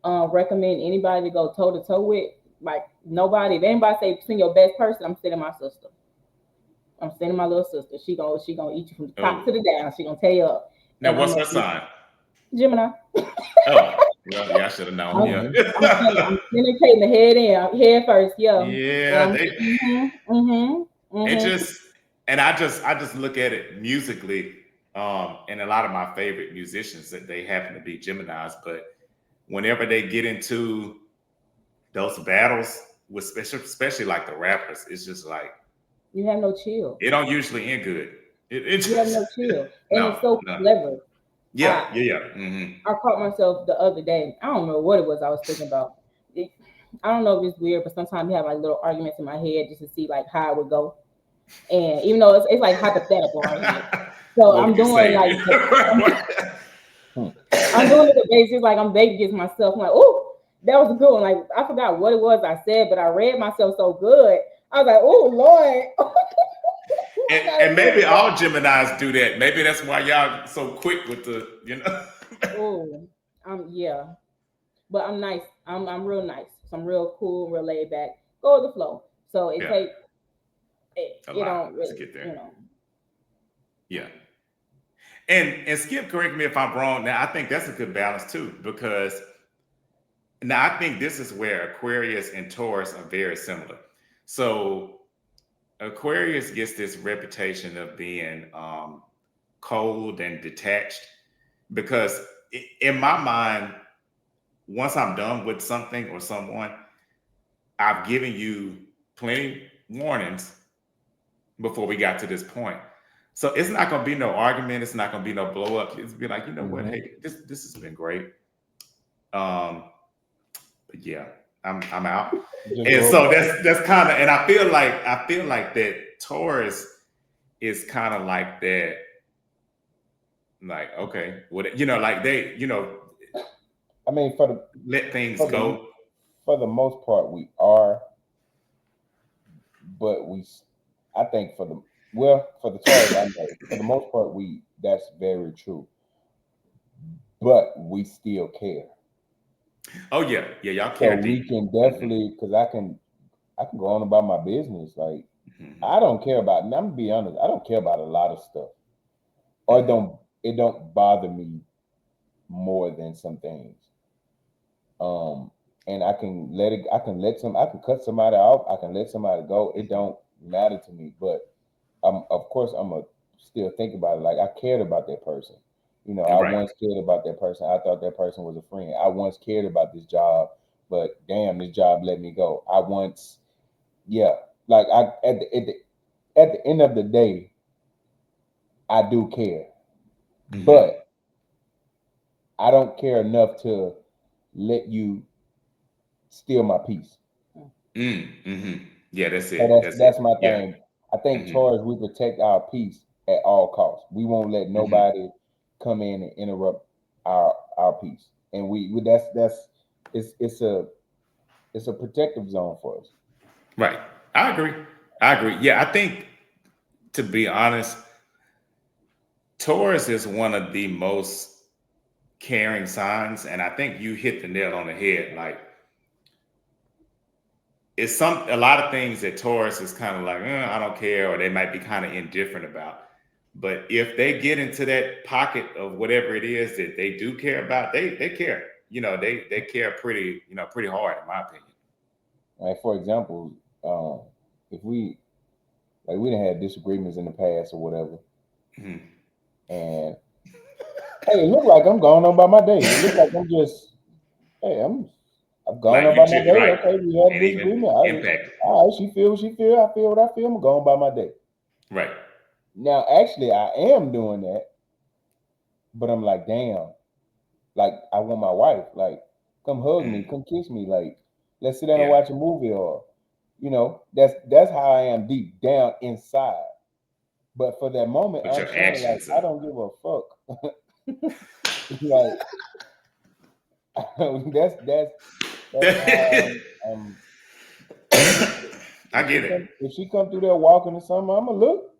recommend anybody to go toe to toe with, like nobody. If anybody say send your best person, I'm sending my sister. I'm sending my little sister. She gonna eat you from the top
Oh,
to the down. She gonna tear you up.
now
And I'm
what's
gonna
her sign?
Gemini.
Oh, well, yeah, I should have known.
I'm,
Yeah.
Mhm.
I'm penetrating the head head first. Yeah.
Yeah, it
Mm-hmm.
just, and I just look at it musically, and a lot of my favorite musicians that they happen to be Geminis, but whenever they get into those battles with especially like the rappers, it's just like
You have no chill.
it don't usually end good. It
You have
just
no chill, and
no,
it's so
no.
clever.
Yeah,
I
yeah, yeah. Hmm.
I caught myself the other day. I don't know what it was I was thinking about. It, I don't know if it's weird, but sometimes you have like little arguments in my head just to see like how it would go. And even though it's like hypothetical arguments, so
What would
I'm
you
doing
say?
like
Hmm.
I'm doing the basics like I'm dating against myself. I'm like, oh, that was a good one. Like I forgot what it was I said, but I read myself so good. I was like, oh Lord. I
And
gotta
maybe
fix
all Geminis do that. Maybe that's why y'all so quick with the.
oh, yeah. But I'm nice. I'm real nice. So I'm real cool, real laid back. Go with the flow. So it
Yeah,
take
a
it
lot
don't
to
really,
get there.
you know.
Yeah. And Skip, correct me if I'm wrong. Now I think that's a good balance too, because now I think this is where Aquarius and Taurus are very similar. So Aquarius gets this reputation of being cold and detached because in my mind, once I'm done with something or someone, I've given you plenty warnings before we got to this point. So it's not gonna be no argument. It's not gonna be no blow up. It's be like, you know what?
Mhm.
Hey, this has been great. But yeah, I'm out.
Just
And
roll
so
past.
that's kind of, and I feel like that Taurus is kind of like that. Like, okay, what like they,
I mean,
let things
for the
go.
for the most part, we are, but I think for the Taurus, I know for the most part, that's very true, but we still care.
Oh yeah, yeah, y'all
So
care
we
deep.
can
Hmm.
definitely, because I can go on about my business. Like
Hmm.
I don't care about, and I'm gonna be honest, I don't care about a lot of stuff, or
Hmm.
it don't bother me more than some things. Um, and I can cut somebody off, I can let somebody go. It don't matter to me, but of course I'm a still think about it. Like I cared about that person. I
Right.
once cared about that person. I thought that person was a friend. I once cared about this job, but damn, this job let me go. I once, yeah, like at the end of the day, I do care,
Hmm.
but I don't care enough to let you steal my peace.
Mm-hmm. Yeah, that's
So
it. That's it.
that's my
Yeah.
thing. I think
Hmm.
Taurus, we protect our peace at all costs. We won't let
Hmm.
nobody come in and interrupt our peace. And we that's it's a protective zone for us.
Right. I agree. I agree. Yeah, I think, to be honest, Taurus is one of the most caring signs, and I think you hit the nail on the head. Like, it's a lot of things that Taurus is kind of like, I don't care, or they might be kind of indifferent about. But if they get into that pocket of whatever it is that they do care about, they care. They care pretty hard, in my opinion.
Like for example, if we done had disagreements in the past or whatever, and hey, it look like I'm going on by my day. It look like I'm just I've gone
Like
on
you
by my
just
day.
right,
Okay, we had a
and even
disagreement.
impact.
All right, she feel what she feel. I feel what I feel. I'm going by my day.
Right.
Now, actually, I am doing that, but I'm like, damn. Like, I want my wife. Like, come hug me, come kiss me. Like, let's sit down and watch a movie, or that's how I am deep down inside. But for that moment,
But your actions,
I don't give a fuck. Like, that's how
I get it.
If she come through there walking or something, I'm gonna look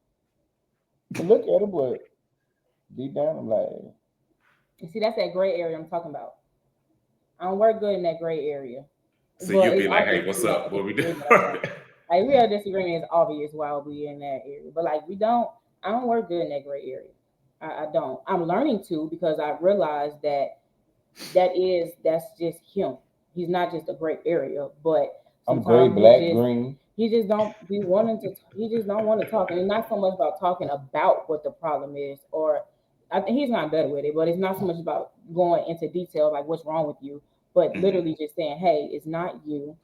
at her, but deep down, I'm like,
you see, that's that gray area I'm talking about. I don't work good in that gray area.
So you'll be like, hey, what's up? What we doing?
Like, we have disagreement. It's obvious why we in that area, but like I don't work good in that gray area. I don't. I'm learning to, because I realized that's just him. He's not just a gray area, but
I'm gray, black, green.
He just don't be wanting to. He just don't want to talk, and it's not so much about talking about what the problem is, or I think he's not better with it, but it's not so much about going into detail like what's wrong with you, but literally just saying, hey, it's not you.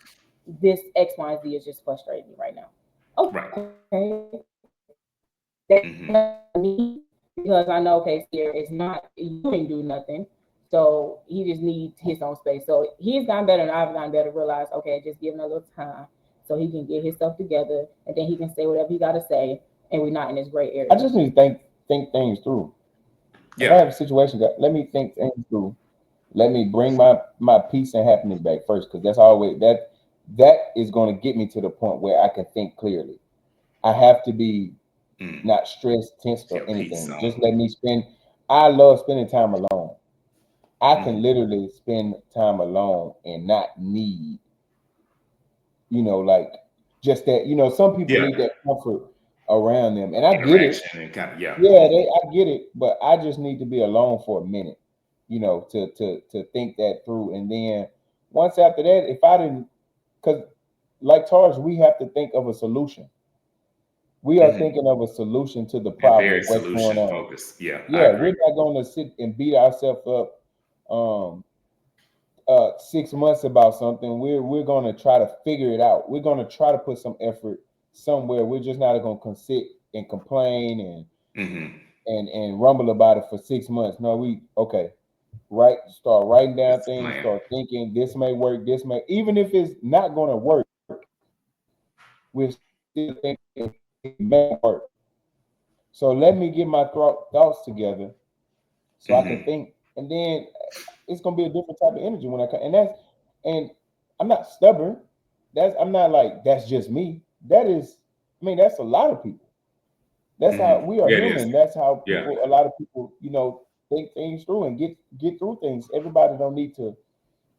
This X, Y, and Z is just frustrating me right now. Okay. Me, because I know, okay, Ciera, it's not, you ain't do nothing. So he just needs his own space. So he's gotten better, and I've gotten better to realize, okay, just give him a little time so he can get his stuff together, and then he can say whatever he got to say, and we're not in this gray area.
I just need to think things through. Yeah. If I have a situation, let me think things through. Let me bring my peace and happiness back first, because that's always that is going to get me to the point where I can think clearly. I have to be not stressed, tense, or anything. Just let me spend. I love spending time alone. I can literally spend time alone and not need, like just that. Some people need that comfort around them, and I get it.
And
I get it, but I just need to be alone for a minute, to think that through, and then once after that, if I didn't, because like Taurus, we have to think of a solution. We are thinking of a solution to the problem.
Very solution focused. Yeah.
We're not going to sit and beat ourselves up 6 months about something. We're going to try to figure it out. We're going to try to put some effort somewhere. We're just not going to sit and complain and rumble about it for 6 months. No, start writing down things, start thinking this may work, even if it's not going to work, we're still thinking it may work. So let me get my thoughts together so I can think, and then it's gonna be a different type of energy when I come. And I'm not stubborn. I'm not like that's just me. That's a lot of people. That's how we are human. That's how a lot of people, think things through and get through things. Everybody don't need to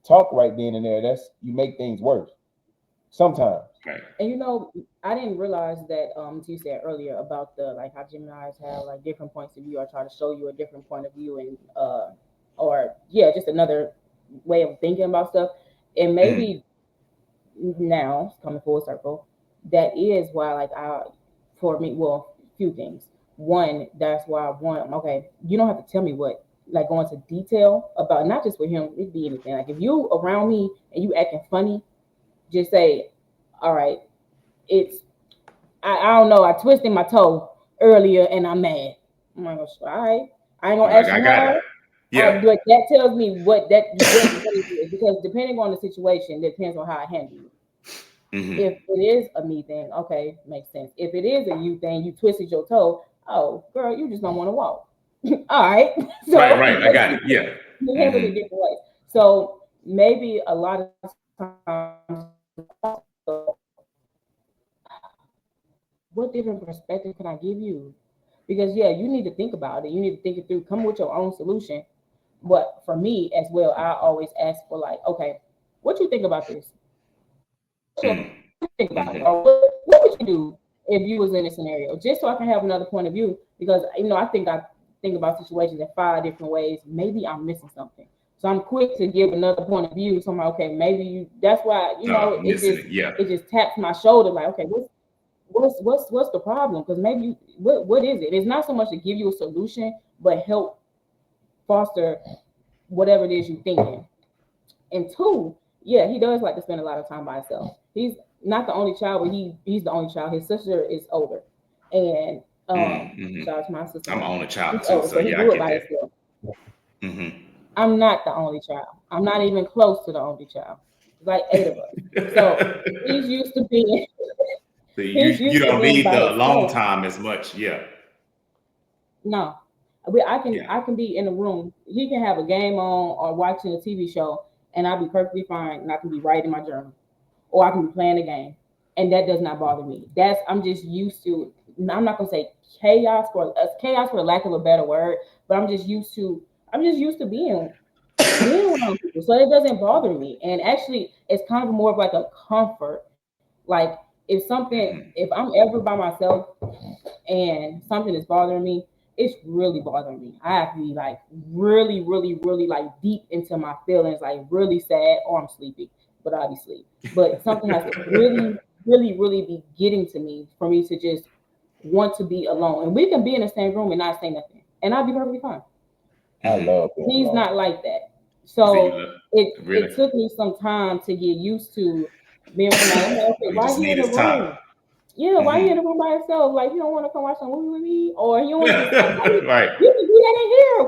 talk right then and there. You make things worse sometimes.
Right.
And I didn't realize that you said earlier about the like how Geminis have like different points of view, or try to show you a different point of view, and or just another way of thinking about stuff. And maybe now coming full circle, that is why for me, well, few things. One, that's why I want, okay, you don't have to tell me what, like, go into detail about, not just with him, it'd be anything. Like, if you around me and you acting funny, just say, all right, I don't know, I twisted my toe earlier and I'm mad. I'm like, all right, I ain't gonna ask you how. But that tells me what it is, because depending on the situation, it depends on how I handle it. If it is a me thing, okay, makes sense. If it is a you thing, you twisted your toe, oh girl, you just don't want to walk. All right. So,
right. I got it. Yeah.
You handle it different ways. So maybe a lot of times, what different perspective can I give you? Because you need to think about it. You need to think it through. Come with your own solution. But for me as well, I always ask for like, okay, what you think about this? Think about it. Or what would you do if you was in a scenario, just so I can have another point of view, because I think about situations in 5 different ways. Maybe I'm missing something. So I'm quick to give another point of view. So I'm like, okay, maybe that's why, it just taps my shoulder, like, okay, what's the problem? Because maybe what is it? It's not so much to give you a solution, but help foster whatever it is you're thinking. And two, yeah, he does like to spend a lot of time by himself. He's not the only child, but he's the only child. His sister is older, and shout out to my sister.
I'm the only child
He's
too,
older,
so
he
yeah, I
grew up
get
by
that.
himself.
Mm-hmm.
I'm not the only child. I'm not even close to the only child. It's like 8 of us. So he's used to being.
So
he's
you
used to
don't
being
need
by
the alone
himself.
time as much, yeah.
No, I can be in a room. He can have a game on or watching a TV show, and I'll be perfectly fine, and I can be writing my journal, or I can be playing a game, and that does not bother me. I'm just used to. I'm not gonna say chaos for the lack of a better word, but I'm just used to. being around people, so it doesn't bother me. And actually, it's kind of more of like a comfort. Like if I'm ever by myself and something is bothering me, it's really bothering me. I have to be like really, really, really like deep into my feelings, like really sad, or I'm sleepy, but I'll be asleep. But something has to really, really, really be getting to me for me to just want to be alone. And we can be in the same room and not say nothing, and I'll be perfectly fine.
I love being
He's
alone.
not like that.
So you
So
love really?
it took me some time to get used to being with somebody. I'm like, okay,
You
why
just
he in
need
the
his time.
room? Yeah, why you in the room by yourself? Like, you don't want to come watch some movie with me, or you don't just like,
Right.
you can do that in here.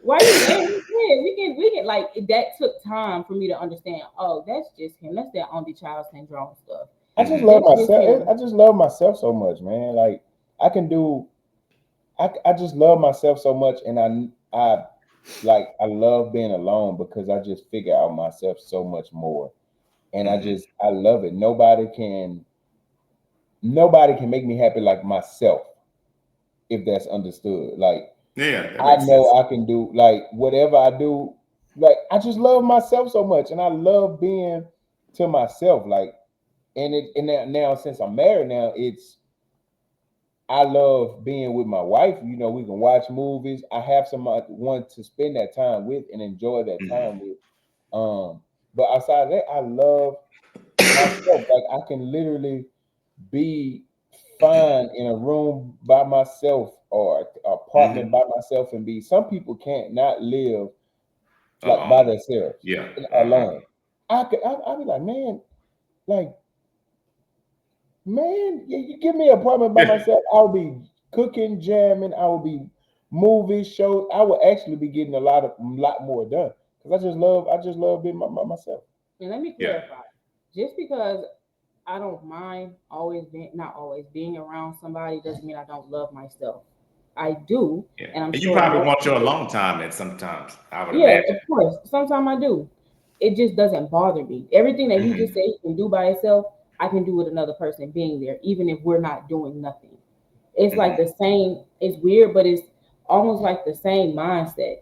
Why you laying in bed? We can like that took time for me to understand. Oh, that's just him. That's that only child syndrome stuff.
I just love
That's just
myself.
him.
I just love myself so much, man. Like I can do. I just love myself so much, and I love being alone because I just figure out myself so much more, and I love it. Nobody can make me happy like myself, if that's understood. Like
Yeah, that
I
makes sense.
know I can do like whatever I do. Like I just love myself so much, and I love being to myself. Like now since I'm married now, I love being with my wife. You know, we can watch movies. I have someone to spend that time with and enjoy that time with. But outside of that, I love myself. Like I can literally be fine in a room by myself or an apartment by myself and be. Some people can't not live like by
Alone.
themselves
Yeah.
alone. I'd be like, like man, you give me an apartment by myself, I'll be cooking, jamming, I will be movies, shows. I will actually be getting a lot more done because I just love being by myself.
And let me
Yeah.
clarify. Just because I don't mind not always being around somebody doesn't mean I don't love myself. I do,
Yeah.
and I'm
And you
sure
probably
most
want your
people.
alone time at sometimes, I would
Yeah,
imagine.
of course. Sometimes I do. It just doesn't bother me. Everything that he just said he can do by himself, I can do with another person being there, even if we're not doing nothing. It's like the same. It's weird, but it's almost like the same mindset.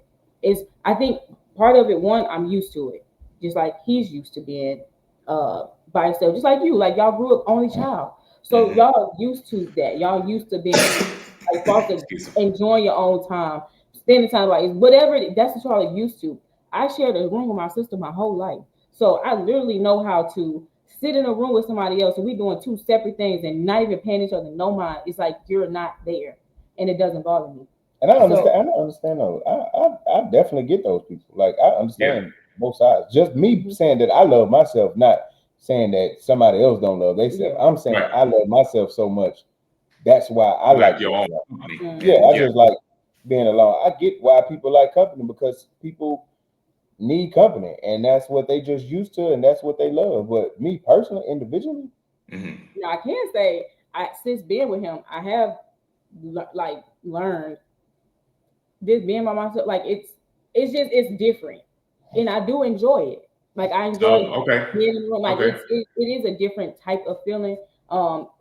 I think part of it. One, I'm used to it, just like he's used to being by himself, just like you. Like y'all grew up only child, so y'all used to that. Y'all used to being like foster,
Excuse me.
enjoying your own time, spending time like whatever. That's what y'all are used to. I shared a room with my sister my whole life, so I literally know how to sit in a room with somebody else and we doing two separate things and not even paying each other no mind. It's like you're not there, and it doesn't bother me.
And I
So
understand those. I definitely get those people. Like I
Yeah.
understand both sides. Just me
mhm,
saying that I love myself, not saying that somebody else don't love themselves.
yeah,
I'm saying
Right.
I love myself so much. That's why I
You like
like
your
being
own
alone.
company.
Yeah,
And
mhm.
I just like being alone. I get why people like company because people need company, and that's what they just used to, and that's what they love. But me personally, individually,
Now I can say since being with him, I have like learned this being by myself. Like it's different, and I do enjoy it. Like I enjoy
Oh, okay.
being in the room. Like
Okay.
it is a different type of feeling.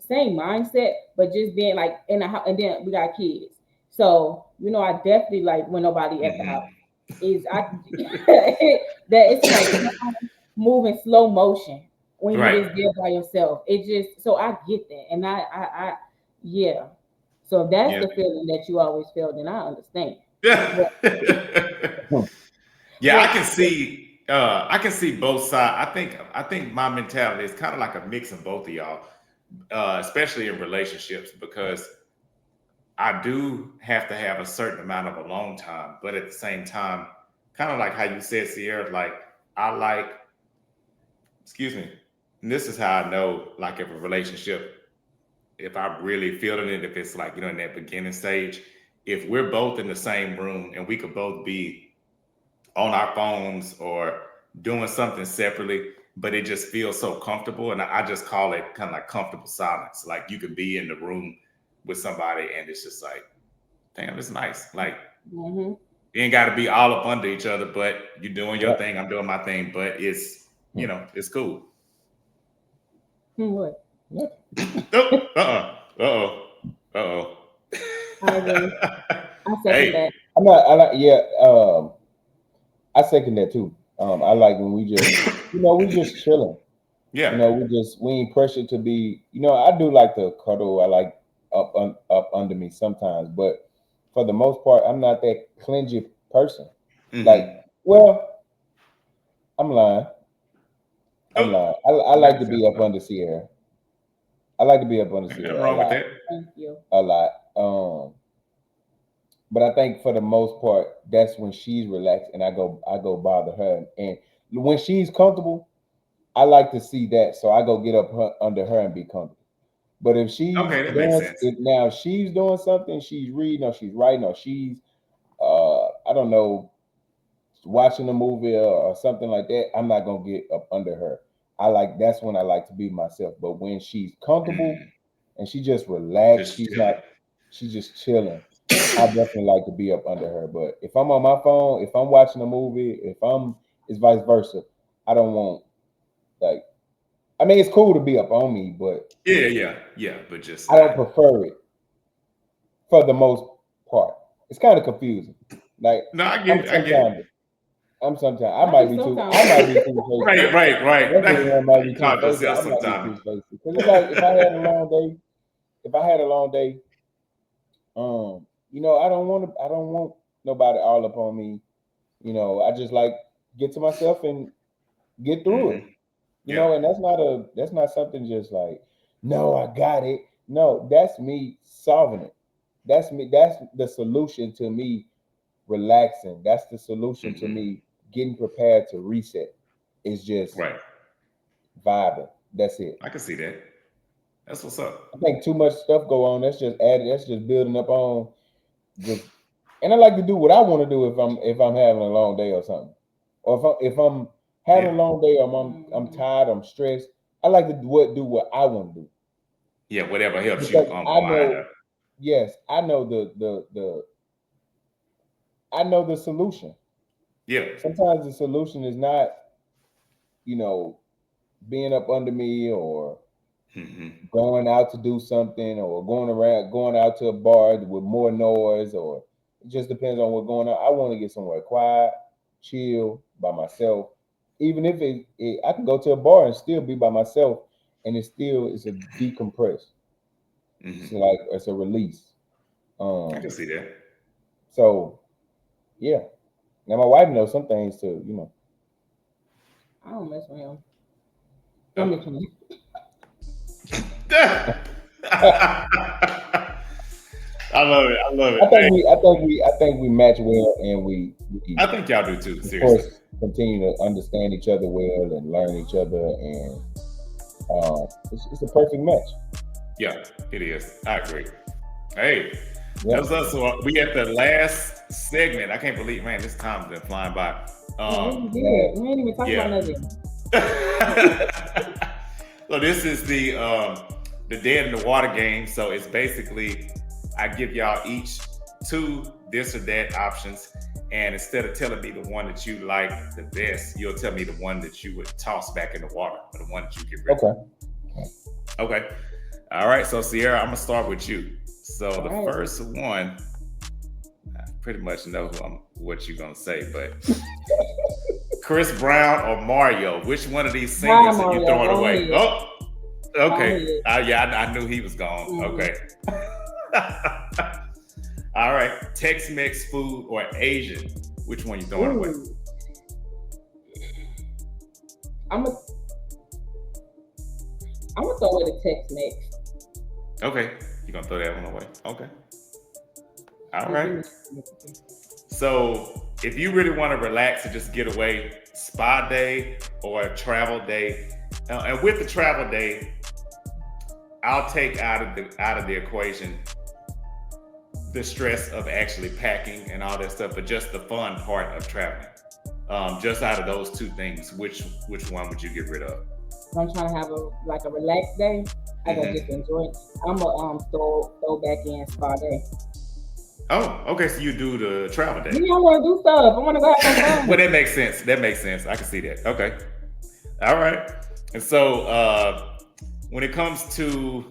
Same mindset, but just being like in the house. And then we got kids, so I definitely like when nobody at the house is I that it's like move in slow motion. when you're just there by yourself. It just, so I get that, and yeah. So if that's the feeling that you always felt, then I understand.
Yeah. Yeah,
Well,
I can see both sides. I think my mentality is kind of like a mix of both of y'all, especially in relationships, because I do have to have a certain amount of alone time, but at the same time, kind of like how you said, Ciera, like I like, excuse me, and this is how I know, like, if a relationship, if I'm really feeling it, if it's like, in that beginning stage, if we're both in the same room and we could both be on our phones or doing something separately, but it just feels so comfortable. And I just call it kind of like comfortable silence. Like you could be in the room with somebody and it's just like, damn, it's nice. Like, you ain't got to be all up under each other, but you're doing your thing, I'm doing my thing, but it's, it's cool.
what?
Uh-oh.
I agree. I second that.
I second that too. I like when we just, we just chilling.
Yeah.
We ain't pressured to be, I do like to cuddle. I like up under me sometimes, but for the most part, I'm not that clingy person. Like, well, I'm lying. I like to be up under Ciera. I like to be up under Ciera
wrong with that.
Thank you.
A lot. But I think for the most part, that's when she's relaxed and I go bother her. And when she's comfortable, I like to see that. So I go get up under her and be comfortable. But if she's now she's doing something, she's reading or she's writing or she's I don't know, watching a movie or something like that, I'm not gonna get up under her. That's when I like to be myself. But when she's comfortable and she just relaxed, she's just chilling. I definitely like to be up under her. But if I'm on my phone, if I'm watching a movie, it's vice versa. I don't want, like, I mean, it's cool to be up on me, but
but just
I don't prefer it for the most part. It's kind of confusing. Like,
no, I get it.
I might be too faced.
Right.
Everyone might be
Caught
too faced.
yourself
I might be
sometimes.
too faced. Because it's like if I had a long day, I don't want nobody all up on me. I just like get to myself and get through it. And that's not something just like, no, I got it. No, that's me solving it. That's the solution to me relaxing. That's the solution to me getting prepared to reset. It's just vibing. That's it.
I can see that. That's what's up.
I think too much stuff go on. That's just added. That's just building up on. And I like to do what I want to do if I'm having a long day or something, or if I'm having a long day, or I'm tired, I'm stressed. I like to do what I want to do.
Yeah, whatever helps you unwind.
Yes, I know I know the solution.
Yeah.
Sometimes the solution is not, being up under me or going out to do something or going out to a bar with more noise, or it just depends on what's going on. I want to get somewhere quiet, chill by myself. Even if I can go to a bar and still be by myself, and it's a decompress. It's a release.
I can see that.
So, yeah. Now my wife knows some things too.
I don't mess with him.
I love it.
I think we match well, and we
I think y'all do too. Seriously.
Of course, continue to understand each other well and learn each other, and it's a perfect match.
Yeah, it is. I agree. Hey, that's us. So we at the last segment. I can't believe, man, this time's been flying by.
We ain't even talking about nothing.
So this is the dead in the water game. So it's basically I give y'all each 2 this or that options, and instead of telling me the one that you like the best, you'll tell me the one that you would toss back in the water, or the one that you get rid of. Okay. All right. So Ciera, I'm gonna start with you. So the first one, I pretty much know what you're gonna say, but Chris Brown or Mario? Which one of these singers are you throwing away? Oh, okay. I knew he was gone. Mm-hmm. Okay. All right. Tex-Mex food or Asian? Which one you throwing away?
I'm gonna throw away the Tex-Mex.
Okay. You're gonna throw that one away. Okay. All right. So if you really want to relax and just get away, spa day or a travel day, and with the travel day, I'll take out of the equation the stress of actually packing and all that stuff, but just the fun part of traveling. Just out of those two things, which one would you get rid of?
If I'm trying to have a relaxed day, I can just enjoy it. I'm gonna throw back in spa day.
Oh, okay. So you do the travel day.
Yeah, I want to do stuff. I want to go have some fun.
Well, that makes sense. I can see that. Okay. All right. And so when it comes to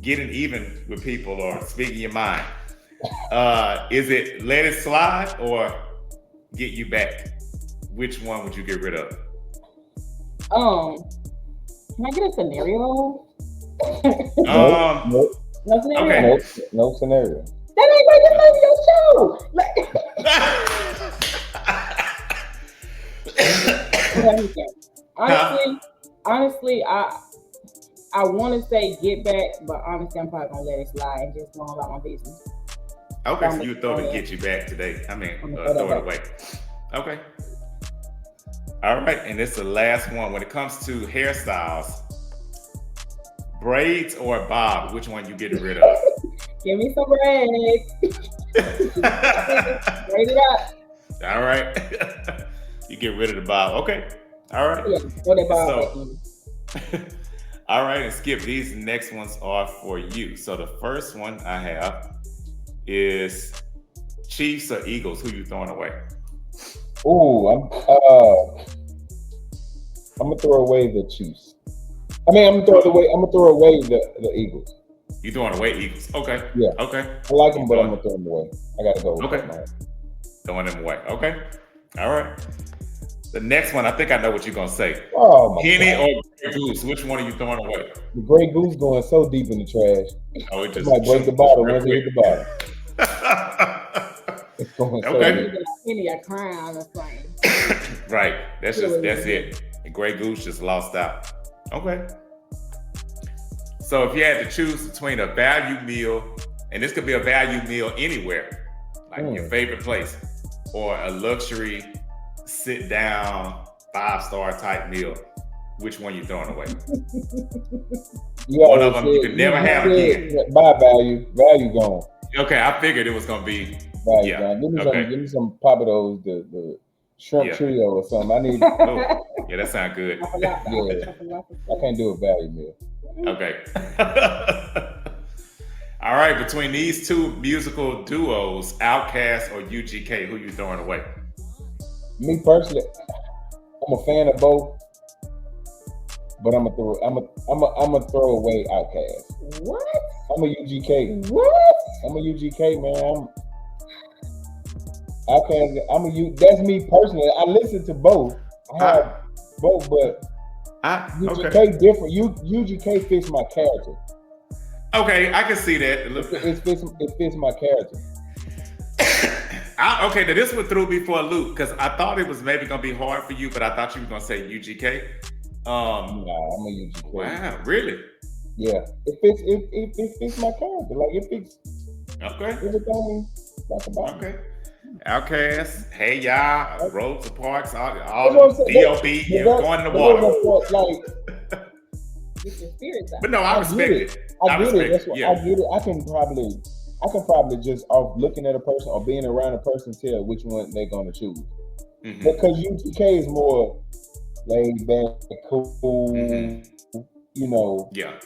getting even with people or speaking your mind, is it let it slide or get you back? Which one would you get rid of?
Can I get a scenario?
No scenario.
Okay.
No scenario.
That ain't like your show. Honestly, I want to say get back, but honestly, I'm probably gonna let it slide and just go on about my business.
Okay, so you throw it, get you back today. I mean, throw it away. Okay. All right, and this is the last one. When it comes to hairstyles, braids or bob, which one you getting rid of?
Give me some braids. Braid it up.
All right. You get rid of the bob. Okay. All right.
Yeah, throw that bob
all right, and Skip, these next ones are for you. So the first one I have is Chiefs or Eagles. Who you throwing away?
I'm gonna throw away the Chiefs. I'm gonna throw away the Eagles.
You throwing away Eagles? Okay.
Yeah.
Okay.
I like them, but I'm gonna throw them away. I gotta go.
Okay. Throwing them away. Okay. All right. The next one, I think I know what you're gonna say.
Oh my
Penny
God.
or Grey Goose? Which one are you throwing away?
The Grey Goose going so deep in the trash.
Oh, it just
might break the bottle once it hit the bottom. It's going so deep.
Penny a crown or something.
Right. That's it. The Grey Goose just lost out. Okay. So if you had to choose between a value meal, and this could be a value meal anywhere, like your favorite place, or a luxury sit down 5-star type meal, which one you throwing away? One of them you can never have again.
Buy value gone.
Okay, I figured it was gonna be
value gone. Give me some Papados, the shrimp trio or something. I need.
Yeah, that sounds good.
I can't do a value meal.
Okay. All right, between these two musical duos, Outkast or UGK, who you throwing away?
Me personally, I'm a fan of both, but I'm gonna throw away Outkast.
What?
I'm a UGK.
What?
I'm a UGK, man. Outkast. That's me personally. I listen to both. I have both, but UGK different. UGK fits my character.
Okay, I can see that.
It fits my character.
Okay, now this one threw me for a loop because I thought it was maybe gonna be hard for you, but I thought you were gonna say UGK.
Nah, I'm a UGK.
Wow, really?
Yeah, it fits my character. Like it fits.
Okay.
Everything.
Okay. Outkast, Hey Y'all, Rosa Parks, all D.O.B. Going in the water. But no, I respect it.
I get it. I can probably just off looking at a person or being around a person tell which one they're gonna choose. Mm-hmm. Because UGK is more laid back, cool, you know.
Yeah.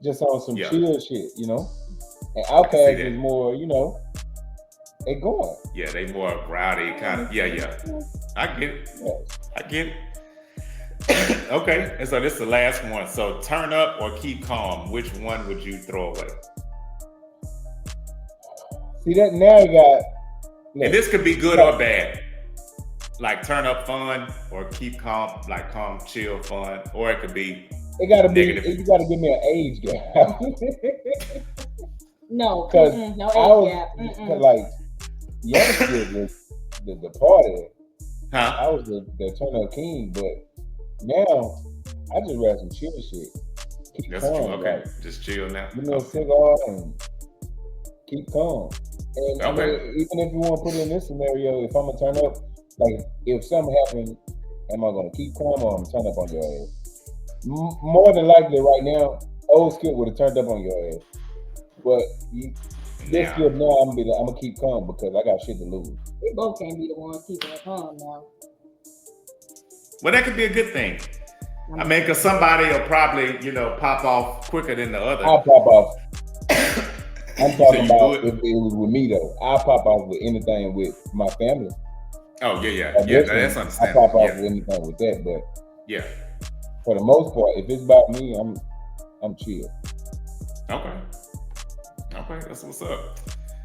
Just on some chill shit, you know. And Outkast is more, you know, they going.
Yeah, they more rowdy kind of. Yeah. I get it.
Yes.
I get it. Okay, and so this is the last one. So turn up or keep calm. Which one would you throw away?
See that now you got.
And this could be good or bad. like turn up fun or keep calm, like calm, chill, fun, or it could be
It gotta be.
negative.
You gotta give me an age gap.
No,
Because
no
I
age
was
gap.
cause like youngsters was the party.
Huh?
I was the turn up king, but now I just rather some chill shit. Keep
That's true.
calm,
Okay,
like
just chill now.
give me a
Okay.
cigar and keep calm. And I
Okay.
mean, even if you want to put it in this scenario, if I'm gonna turn up, like if something happened, am I gonna keep calm or I'm gonna turn up on your ass? More than likely, right now, old Skip would have turned up on your ass. But this
Now,
Skip now, I'm gonna keep calm because I got shit to lose.
We both can't be the ones keeping it calm now.
well, that could be a good thing. I mean, because somebody will probably, pop off quicker than the other.
I'll pop off. I'm
So
talking
you
about
would?
if it was with me though. I'll pop off with anything with my family.
Oh yeah.
Now,
Now,
this
that's
one, I pop
understandable.
off
Yeah,
with anything with that. But
yeah.
for the most part, if it's about me, I'm chill.
Okay, that's what's up.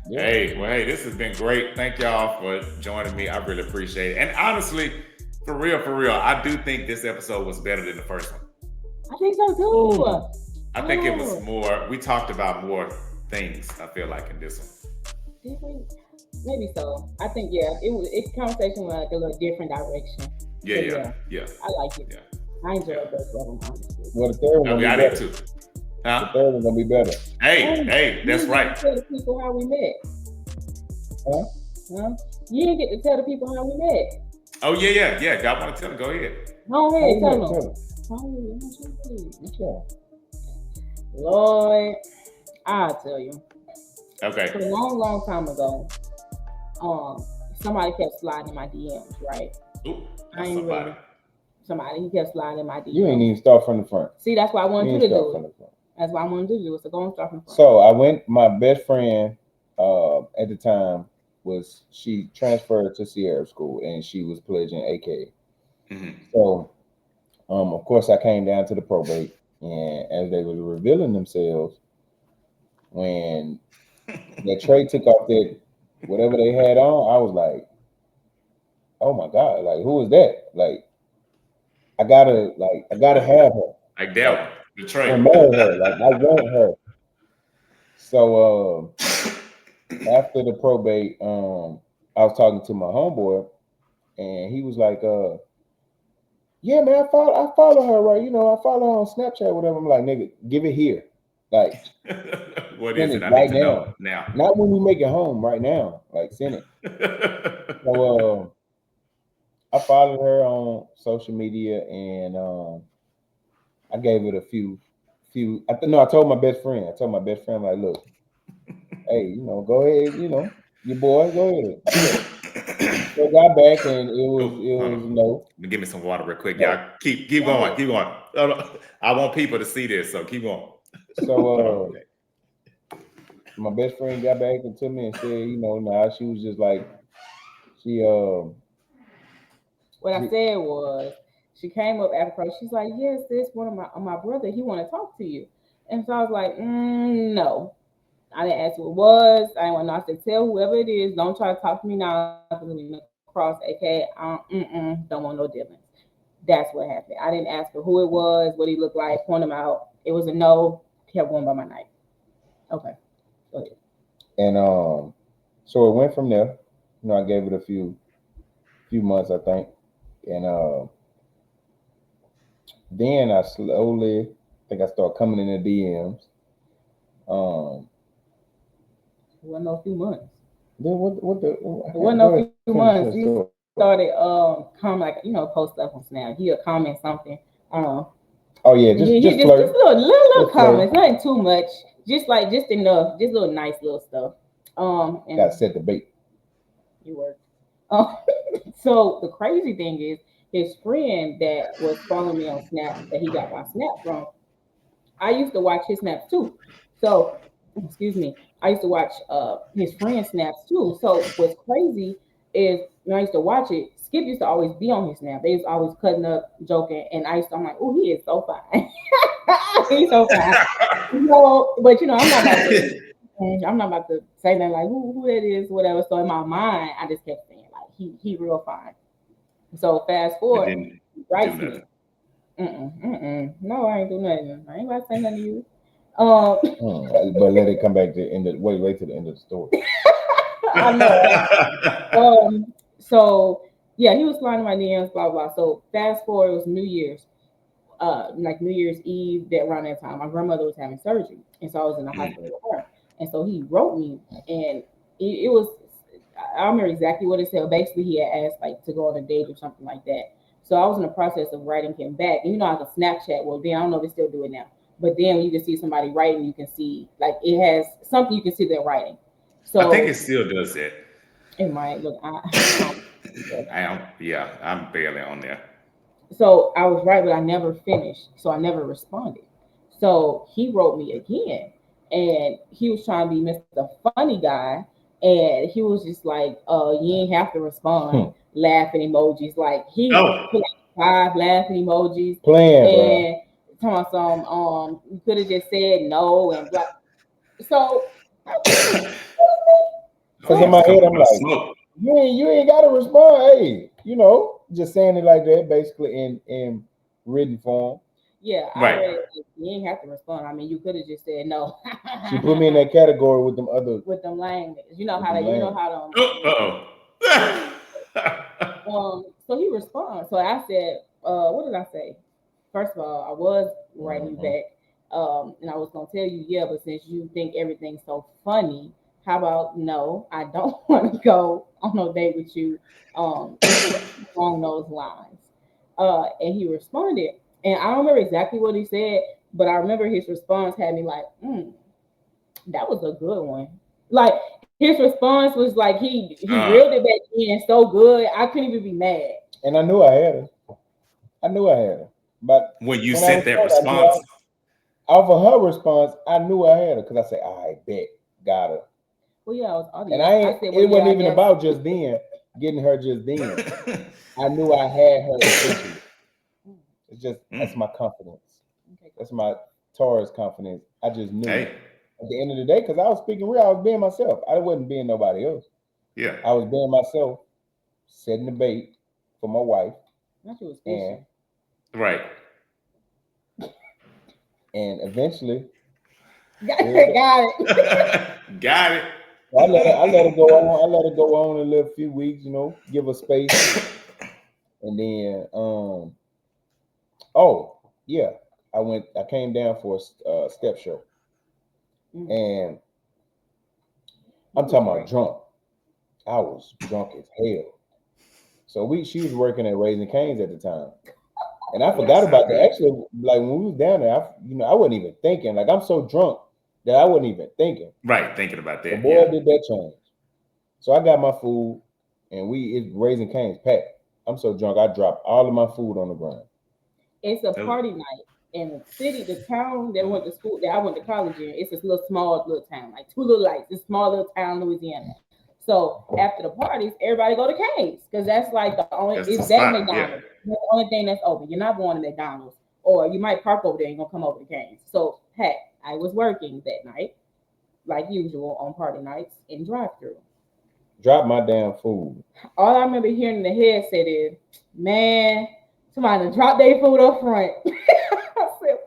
Yeah.
Hey, this has been great. Thank y'all for joining me. I really appreciate it. And honestly, for real, I do think this episode was better than the first one.
I think so too.
I think it was more. We talked about more things. I feel like in this one.
Did we? Maybe so. I think It's conversation went like a little different direction.
Yeah.
I like it.
Yeah.
I enjoyed both of them honestly.
Well, the third one
I
gonna
mean, I
be
did
better.
too.
The
Huh?
third one gonna be better.
Hey, that's
You
right.
didn't tell the people how we met.
Huh?
You didn't get to tell the people how we met.
Oh yeah. Y'all want to tell them? Go ahead.
Go ahead, tell them.
Tell them.
Lord, I'll tell you.
Okay.
So a long time ago, somebody kept sliding in my DMs, right?
Ooh,
I ain't
somebody.
really. Somebody, he kept sliding in my DMs.
You ain't even start from the front.
See, that's why I wanted you to do it.
Front.
That's why I wanted to do it. So go and start from front.
So I went. My best friend at the time she transferred to Ciera school and she was pledging AK.
Mm-hmm.
So of course I came down to the probate, and as they were revealing themselves, when that tray took off that whatever they had on, I was like, oh my God, like who is that? Like I gotta have her.
Like that one, the tray.
I marry her. Like I want her. So after the probate, I was talking to my homeboy, and he was like, yeah, man, I follow her, right? I follow her on Snapchat, whatever. I'm like, nigga, give it here. Like,
what is it? I
right
need to know now.
Not when we make it home, right now. Like, send it. So I followed her on social media, and I gave it a few. I told my best friend. Like, look, hey, go ahead, your boy, go ahead. So I got back, and it was no.
Give me some water real quick, y'all. Keep going, keep going. I want people to see this, so keep going.
So my best friend got back to me and said, nah, she was just like,
what I said was, she came up after her. She's like, yes, this one of my brother. He want to talk to you. And so I was like, no. I didn't ask who it was. I didn't want to tell whoever it is. Don't try to talk to me now. Cross, aka, don't want no dealings. That's what happened. I didn't ask her who it was, what he looked like, point him out. It was a no. Kept going by my night. Okay, go ahead.
And so it went from there. I gave it a few months, I think, and then I slowly, I started coming in the DMs.
It wasn't no few months.
It
wasn't no few months. You started comment, like, post stuff on Snap. He'll comment something.
Oh yeah, just
little comments, nothing too much. Just enough, just little nice little stuff. And
gotta set the bait.
You work. So the crazy thing is, his friend that was following me on Snap, that he got my Snap from, I used to watch his snaps too. So, excuse me, I used to watch his friend's snaps too. So what's crazy is, when I used to watch it, Skip used to always be on his Snap. They was always cutting up, joking, and I'm like, oh, he is so fine. He's so fine. But I'm not about to say that like who that is, whatever. So in my mind, I just kept saying like he real fine. So fast
It
forward,
didn't
he
do
writes
nothing.
me. No, I ain't do nothing. I ain't about to say nothing to you.
But let it come back to the end of wait to the end of the story.
I know. So yeah, he was flying my DMs, blah blah. So fast forward, it was New Year's, like New Year's Eve. That around that time, my grandmother was having surgery, and so I was in the hospital with her. And so he wrote me, and it was. I remember exactly what it said. Basically, he had asked like to go on a date or something like that. So I was in the process of writing him back. And you know, I could Snapchat. Well, then I don't know if they still do it now. But then when you can see somebody writing, you can see like it has something you can see they're writing.
I think
So
it still does that.
it might look.
I'm barely on there.
So I was right, but I never finished. So I never responded. So he wrote me again, and he was trying to be Mr. Funny Guy, and he was just like, you ain't have to respond." Laughing emojis, like he
Oh,
put like 5 laughing emojis,
Playing, bro.
and talking about some, you could have just said no and blah. So I was like,
Because in my head, I'm like,
smoke.
you ain't gotta respond. Hey, just saying it like that, basically in written form.
yeah, I
Right.
read it. You ain't have to respond. I mean, you could have just said no.
She put me in that category with them other.
With them lame niggas. You know
With
how
them
they, you know
lame.
how them. So he responds. So I said, what did I say? First of all, I was writing you back, and I was gonna tell you, yeah, but since you think everything's so funny, how about no, I don't want to go on no date with you, along those lines. And he responded, and I don't remember exactly what he said, but I remember his response had me like, that was a good one. Like his response was like he reeled it back in so good, I couldn't even be mad.
And I knew I had her. But
when you
when
sent that response,
off of her response, I knew I had her because I said, I bet, got her.
Well, yeah, I was audience.
And it wasn't even about just then, getting her just then. I knew I had her eventually. It's just, that's my confidence. Okay. That's my Taurus confidence. I just knew. Hey. At the end of the day, because I was speaking real, I was being myself. I wasn't being nobody else.
Yeah.
I was being myself, setting the bait for my wife.
That's what was
right.
And eventually,
got it.
Got it.
I let her go on. I let her go on a little few weeks, give her space. And then, I came down for a step show. And I'm talking about drunk. I was drunk as hell. So she was working at Raising Cane's at the time. And I forgot about that. Actually, like when we was down there, I wasn't even thinking. Like I'm so drunk that I wasn't even thinking.
Right, thinking about that.
The boy did that change. So I got my food, and it's Raising Cane's packed. I'm so drunk, I dropped all of my food on the ground.
It's a party night in the city, the town that went to school, that I went to college in. It's this small little town, like 2 little lights. This small little town, Louisiana. So after the parties, everybody go to Cane's because that's like the only it's that McDonald's. Yeah. That's the only thing that's open. You're not going to McDonald's, or you might park over there and you're gonna come over to Cane's. So hey, I was working that night, like usual on party nights in drive-through.
Drop my damn food.
All I remember hearing in the headset is, "Man, somebody dropped their food up front." I said,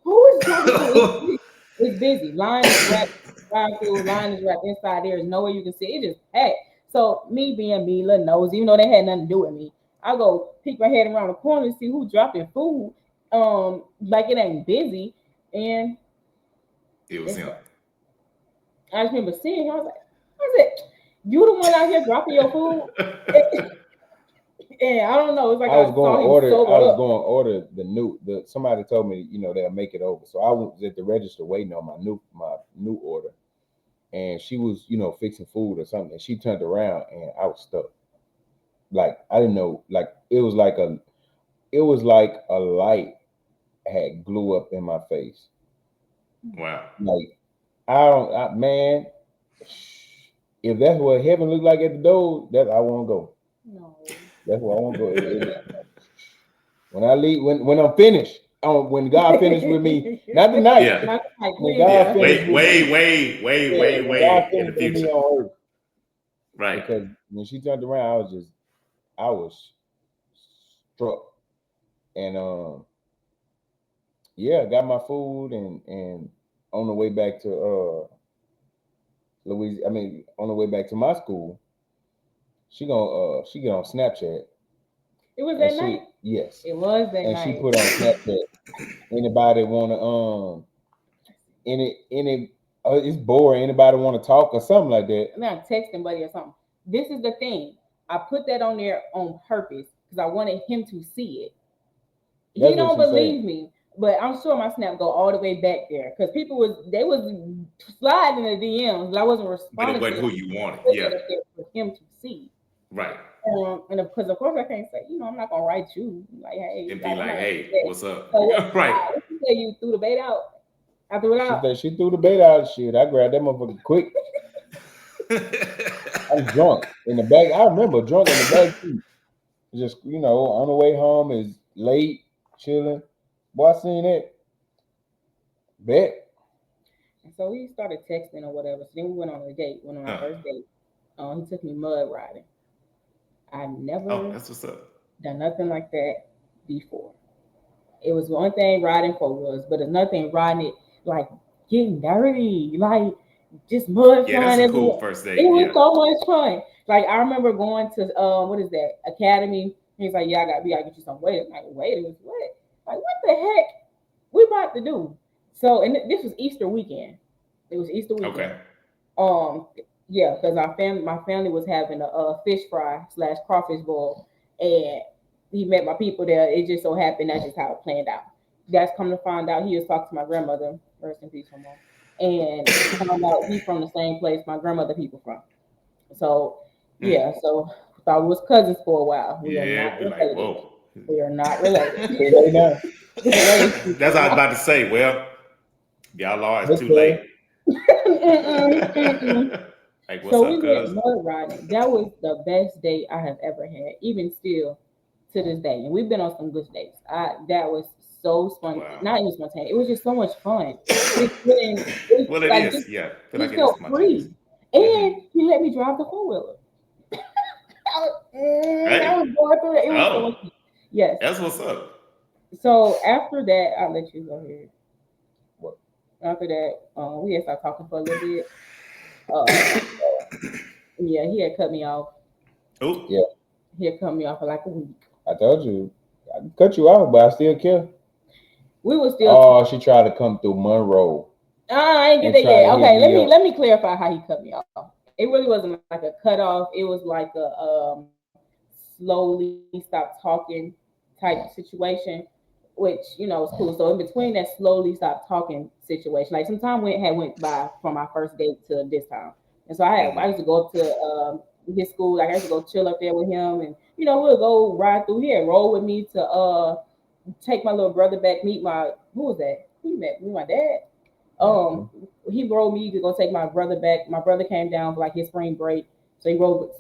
"Who is dropping food?" It's busy. Line is wrapped. Drive-through line is wrapped inside. There is nowhere you can see. It just packed. So me being me, little nose, even though they had nothing to do with me, I go peek my head around the corner to see who dropping food. Like it ain't busy, and
it was him.
I just remember seeing him. I said, "You the one out here dropping your food?" And I don't know. It's like I was going
to order somebody told me, they'll make it over. So I was at the register waiting on my new order. And she was, fixing food or something. And she turned around and I was stuck. Like I didn't know, like it was like a light had glue up in my face.
Wow.
Like man, if that's what heaven looked like at the door, that I won't go.
No.
That's where I won't go. When I leave, when I'm finished, when God finished with me, not tonight.
Yeah.
When God finished
wait.
God finished with me on earth.
Right.
Because when she turned around, I was truck, and yeah, got my food and on the way back to Louisiana. I mean, on the way back to my school, she get on Snapchat.
It was that night.
Yes,
it was that
and
night.
she put on Snapchat. Anybody want to any it's boring. Anybody want to talk or something like that?
I'm not texting buddy or something. This is the thing. I put that on there on purpose because I wanted him to see it. He don't believe me, but I'm sure my snap go all the way back there because people was sliding in the DMs. I wasn't responding.
But it wasn't who you wanted. Yeah,
for him to see.
Right.
And because of course I can't say, I'm not gonna write you like, hey,
and be like, hey, what's up?
So
Right.
You say you threw the bait out. I threw it out.
She threw the bait out. Shit, I grabbed that motherfucker quick. I'm drunk in the back. I remember drunk in the back seat. Just on the way home is late, chilling. Boy, I seen it. Bet.
And so we started texting or whatever. So then we went on a date. Went on our first date. He took me mud riding. I never
that's what's up.
Done nothing like that before. It was one thing riding for was, but another thing riding it like getting dirty, like just mud flying.
That's a cool first date.
It was so much fun. Like I remember going to what is that academy? He's like, yeah, we gotta get you some weight. I'm like, weight is what? Like what the heck? We about to do? So and this was Easter weekend. It was Easter weekend.
Okay.
Yeah, because my family was having a fish fry / crawfish boil, and he met my people there. It just so happened that's just how it planned out. That's come to find out he was talking to my grandmother, rest in peace, mom, and found out he's from the same place my grandmother people from. So yeah, so thought we was cousins for a while. We are not related. Like, whoa. We are not related.
That's what I was about to say. Well, y'all are. It's too late. Like, what's
so
up,
we went mud riding. That was the best date I have ever had, even still to this day. And we've been on some good dates. That was so spontaneous. Wow. Not even spontaneous. It was just so much fun.
Well, it like, is. Yeah. I feel like it felt free.
And he let me drive the 4-wheeler. I was going through it. It was so much fun. Yes.
That's what's up.
So after that, I'll let you go ahead. What? After that, we had started talking for a little bit. Yeah, he had cut me off.
Oh,
yeah.
He had cut me off for like a week.
I told you, I cut you off, but I still care.
We were still.
Oh, she tried to come through Monroe.
I ain't get that yet. Okay, let me clarify how he cut me off. It really wasn't like a cut off. It was like a slowly stop talking type situation, which was cool. So in between that slowly stop talking situation, like some time went by from our first date to this time, and so I used to go up to his school. Like I used to go chill up there with him, and we'll go ride through here, roll with me to take my little brother back, meet my who was that? Who met me? My dad. He rode me to go take my brother back. My brother came down for like his spring break, so he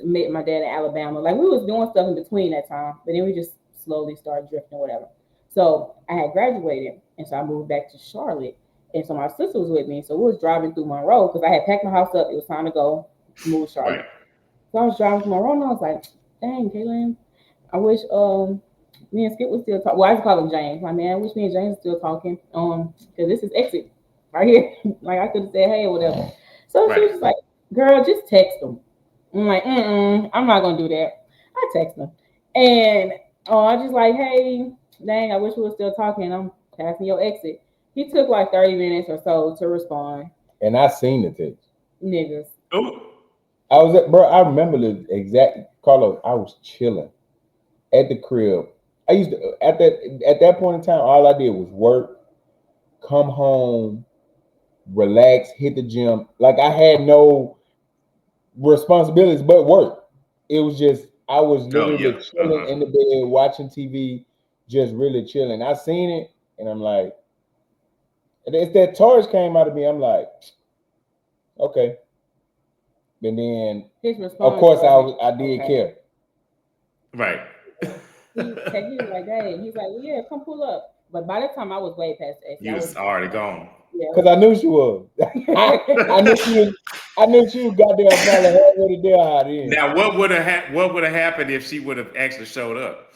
met my dad in Alabama. Like we was doing stuff in between that time, but then we just slowly started drifting, whatever. So I had graduated, and so I moved back to Charlotte, and so my sister was with me. So we was driving through Monroe because I had packed my house up. It was time to go move to Charlotte. Right. So I was driving through Monroe, and I was like, "Dang, Kaylin, I wish me and Skip was still talking." Well, I used to call him James. Like, man, I wish me and James were still talking. Because this is exit right here. Like I could have said hey or whatever. So she was just like, "Girl, just text him." I'm like, I'm not gonna do that. I text him, and I just like, "Hey, dang, I wish we were still talking. I'm passing your exit." He took like 30 minutes or so to respond.
And I seen the text.
Niggas.
Oh.
I was I remember the exact Carlos. I was chilling at the crib. I used to at that point in time, all I did was work, come home, relax, hit the gym. Like I had no responsibilities but work. It was just I was literally chilling in the bed, watching TV, just really chilling. I seen it, and I'm like, if that Taurus came out of me, I'm like, okay. And then, of course, I did care.
Right.
He was like, "Hey," he's like, "Well, yeah, come pull up." But by the time I was way past X,
you was already gone.
Because I knew she was. I knew she was goddamn probably halfway there.
Now, what would have happened if she would have actually showed up?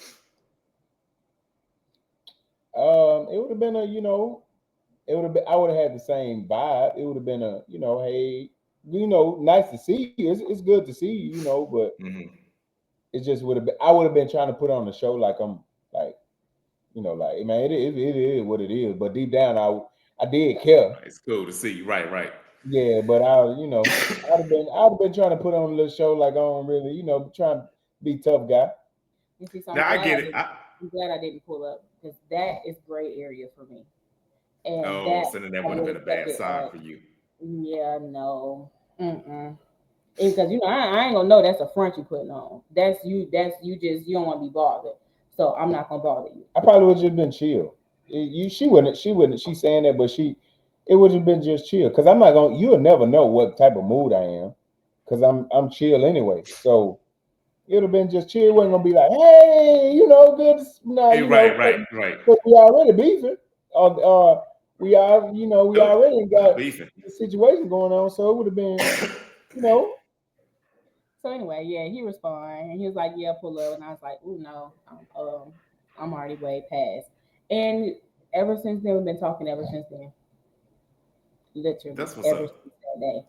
It would have been a, it would have been. I would have had the same vibe. It would have been a, hey, nice to see you. It's good to see you, but it just would have been. I would have been trying to put on the show like I'm like, like man, it is what it is. But deep down, I did care.
It's cool to see you. Right.
Yeah, but I'd have been trying to put on a little show like I don't really, trying to be tough guy.
You see, so
Now I get it.
I'm glad I didn't pull up because that is gray area for me. And
so then that would have been a bad sign for you.
Yeah, no. Because I ain't gonna know that's a front you putting on. That's you just you don't want to be bothered. So I'm not gonna bother you.
I probably would have just been chill. She wouldn't. She's saying that, but it would have been just chill. Because I'm not gonna. You'll never know what type of mood I am. Because I'm chill anyway. So it would have been just chill. It wasn't gonna be like, hey, good. No,
right.
Because we already beefing. We already got
beefing.
The situation going on. So it would have been,
So anyway, yeah, he responded and he was like, "Yeah, pull up," and I was like, "Ooh, no, I'm already way past." And ever since then, we've been talking. Ever since then, literally,
that's what's
ever
up.
since that day.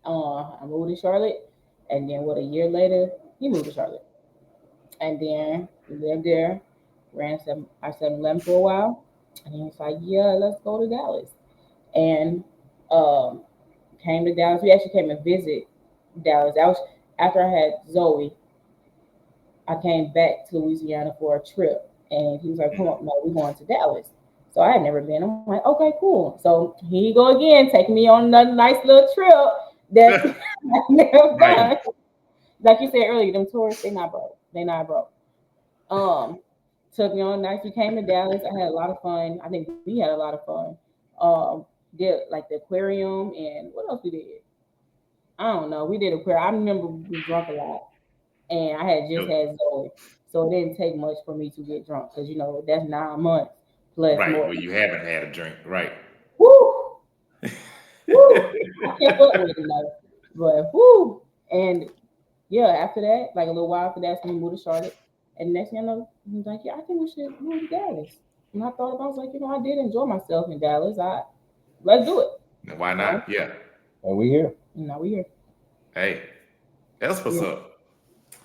I moved to Charlotte, and then a year later, he moved to Charlotte, and then we lived there, ran our 7-Eleven for a while, and he was like, "Yeah, let's go to Dallas," and came to Dallas. We actually came and visit Dallas. That was after I had Zoe. I came back to Louisiana for a trip, and he was like, "Come on, no, we're going to Dallas." So I had never been. I'm like, "Okay, cool." So here you go again, taking me on another nice little trip that I never done. Like you said earlier, them tourists, they not broke. Took me on nice. We came to Dallas. I had a lot of fun. I think we had a lot of fun. Did like the aquarium and what else we did? I don't know. We did aquarium. I remember we drunk a lot, and I had just had Zoe, so it didn't take much for me to get drunk because that's 9 months plus more.
Well, you haven't had a drink, right?
Woo! Woo! I kept up with it though, but woo! And yeah, after that, like a little while after that, so we moved to Charlotte, and next thing I know, he was like, "Yeah, I think we should move to Dallas." And I thought about, I was like, I did enjoy myself in Dallas. Let's do it.
Why not? Yeah.
And we here.
Now we here.
Hey, that's what's up.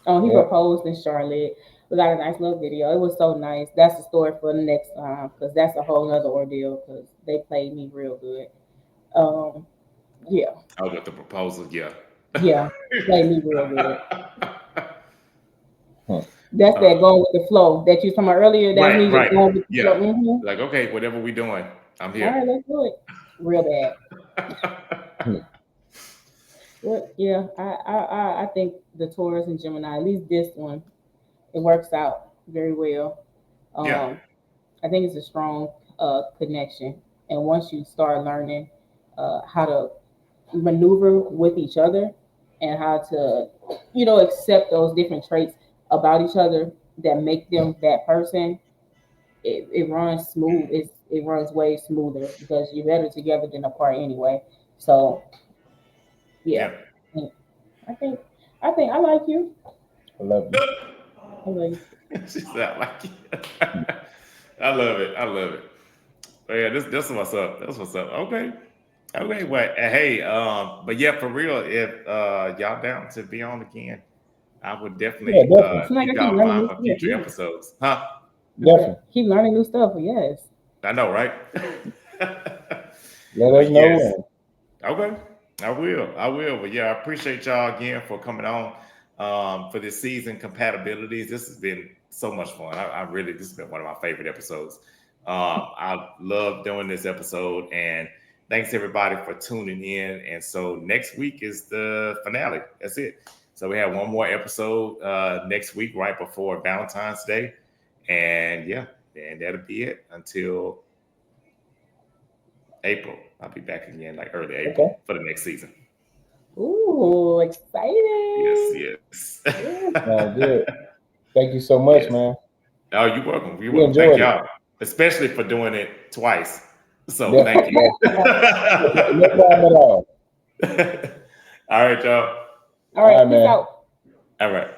Oh, he proposed in Charlotte. We got a nice little video. It was so nice. That's the story for the next time because that's a whole other ordeal because they played me real good. Yeah.
Oh, with the proposal, yeah.
Yeah, played me real good. That's that going with the flow that you talking about earlier. That's me just going with the flow. Mm-hmm.
Like, okay, whatever we doing, I'm here.
All right, let's do it. Real bad. Well, yeah, I think the Taurus and Gemini, at least this one, it works out very well. I think it's a strong connection, and once you start learning how to maneuver with each other and how to, accept those different traits about each other that make them that person, it runs smooth. It runs way smoother because you're better together than apart anyway. So, yeah. I think I like you.
I love you.
I love you.
She said, I like you. I love it. But yeah, this is what's up. That's what's up. Okay. Well, hey, but yeah, for real, if y'all down to be on again, I would definitely keep y'all in mind for future episodes. Huh?
Definitely.
Keep learning new stuff, yes.
I know, right?
Let us know.
Yes. Okay. I will. But yeah, I appreciate y'all again for coming on for this season compatibilities. This has been so much fun. This has been one of my favorite episodes. I love doing this episode, and thanks everybody for tuning in. And so next week is the finale. That's it. So we have one more episode next week, right before Valentine's Day. And yeah, and that'll be it until April. I'll be back again like early April for the next season.
Ooh, exciting.
Yes.
Good. Thank you so much, man.
Oh, you're welcome. Thank y'all. Especially for doing it twice. So thank you.
No problem at all.
All right, y'all.
All right, peace out.
All right.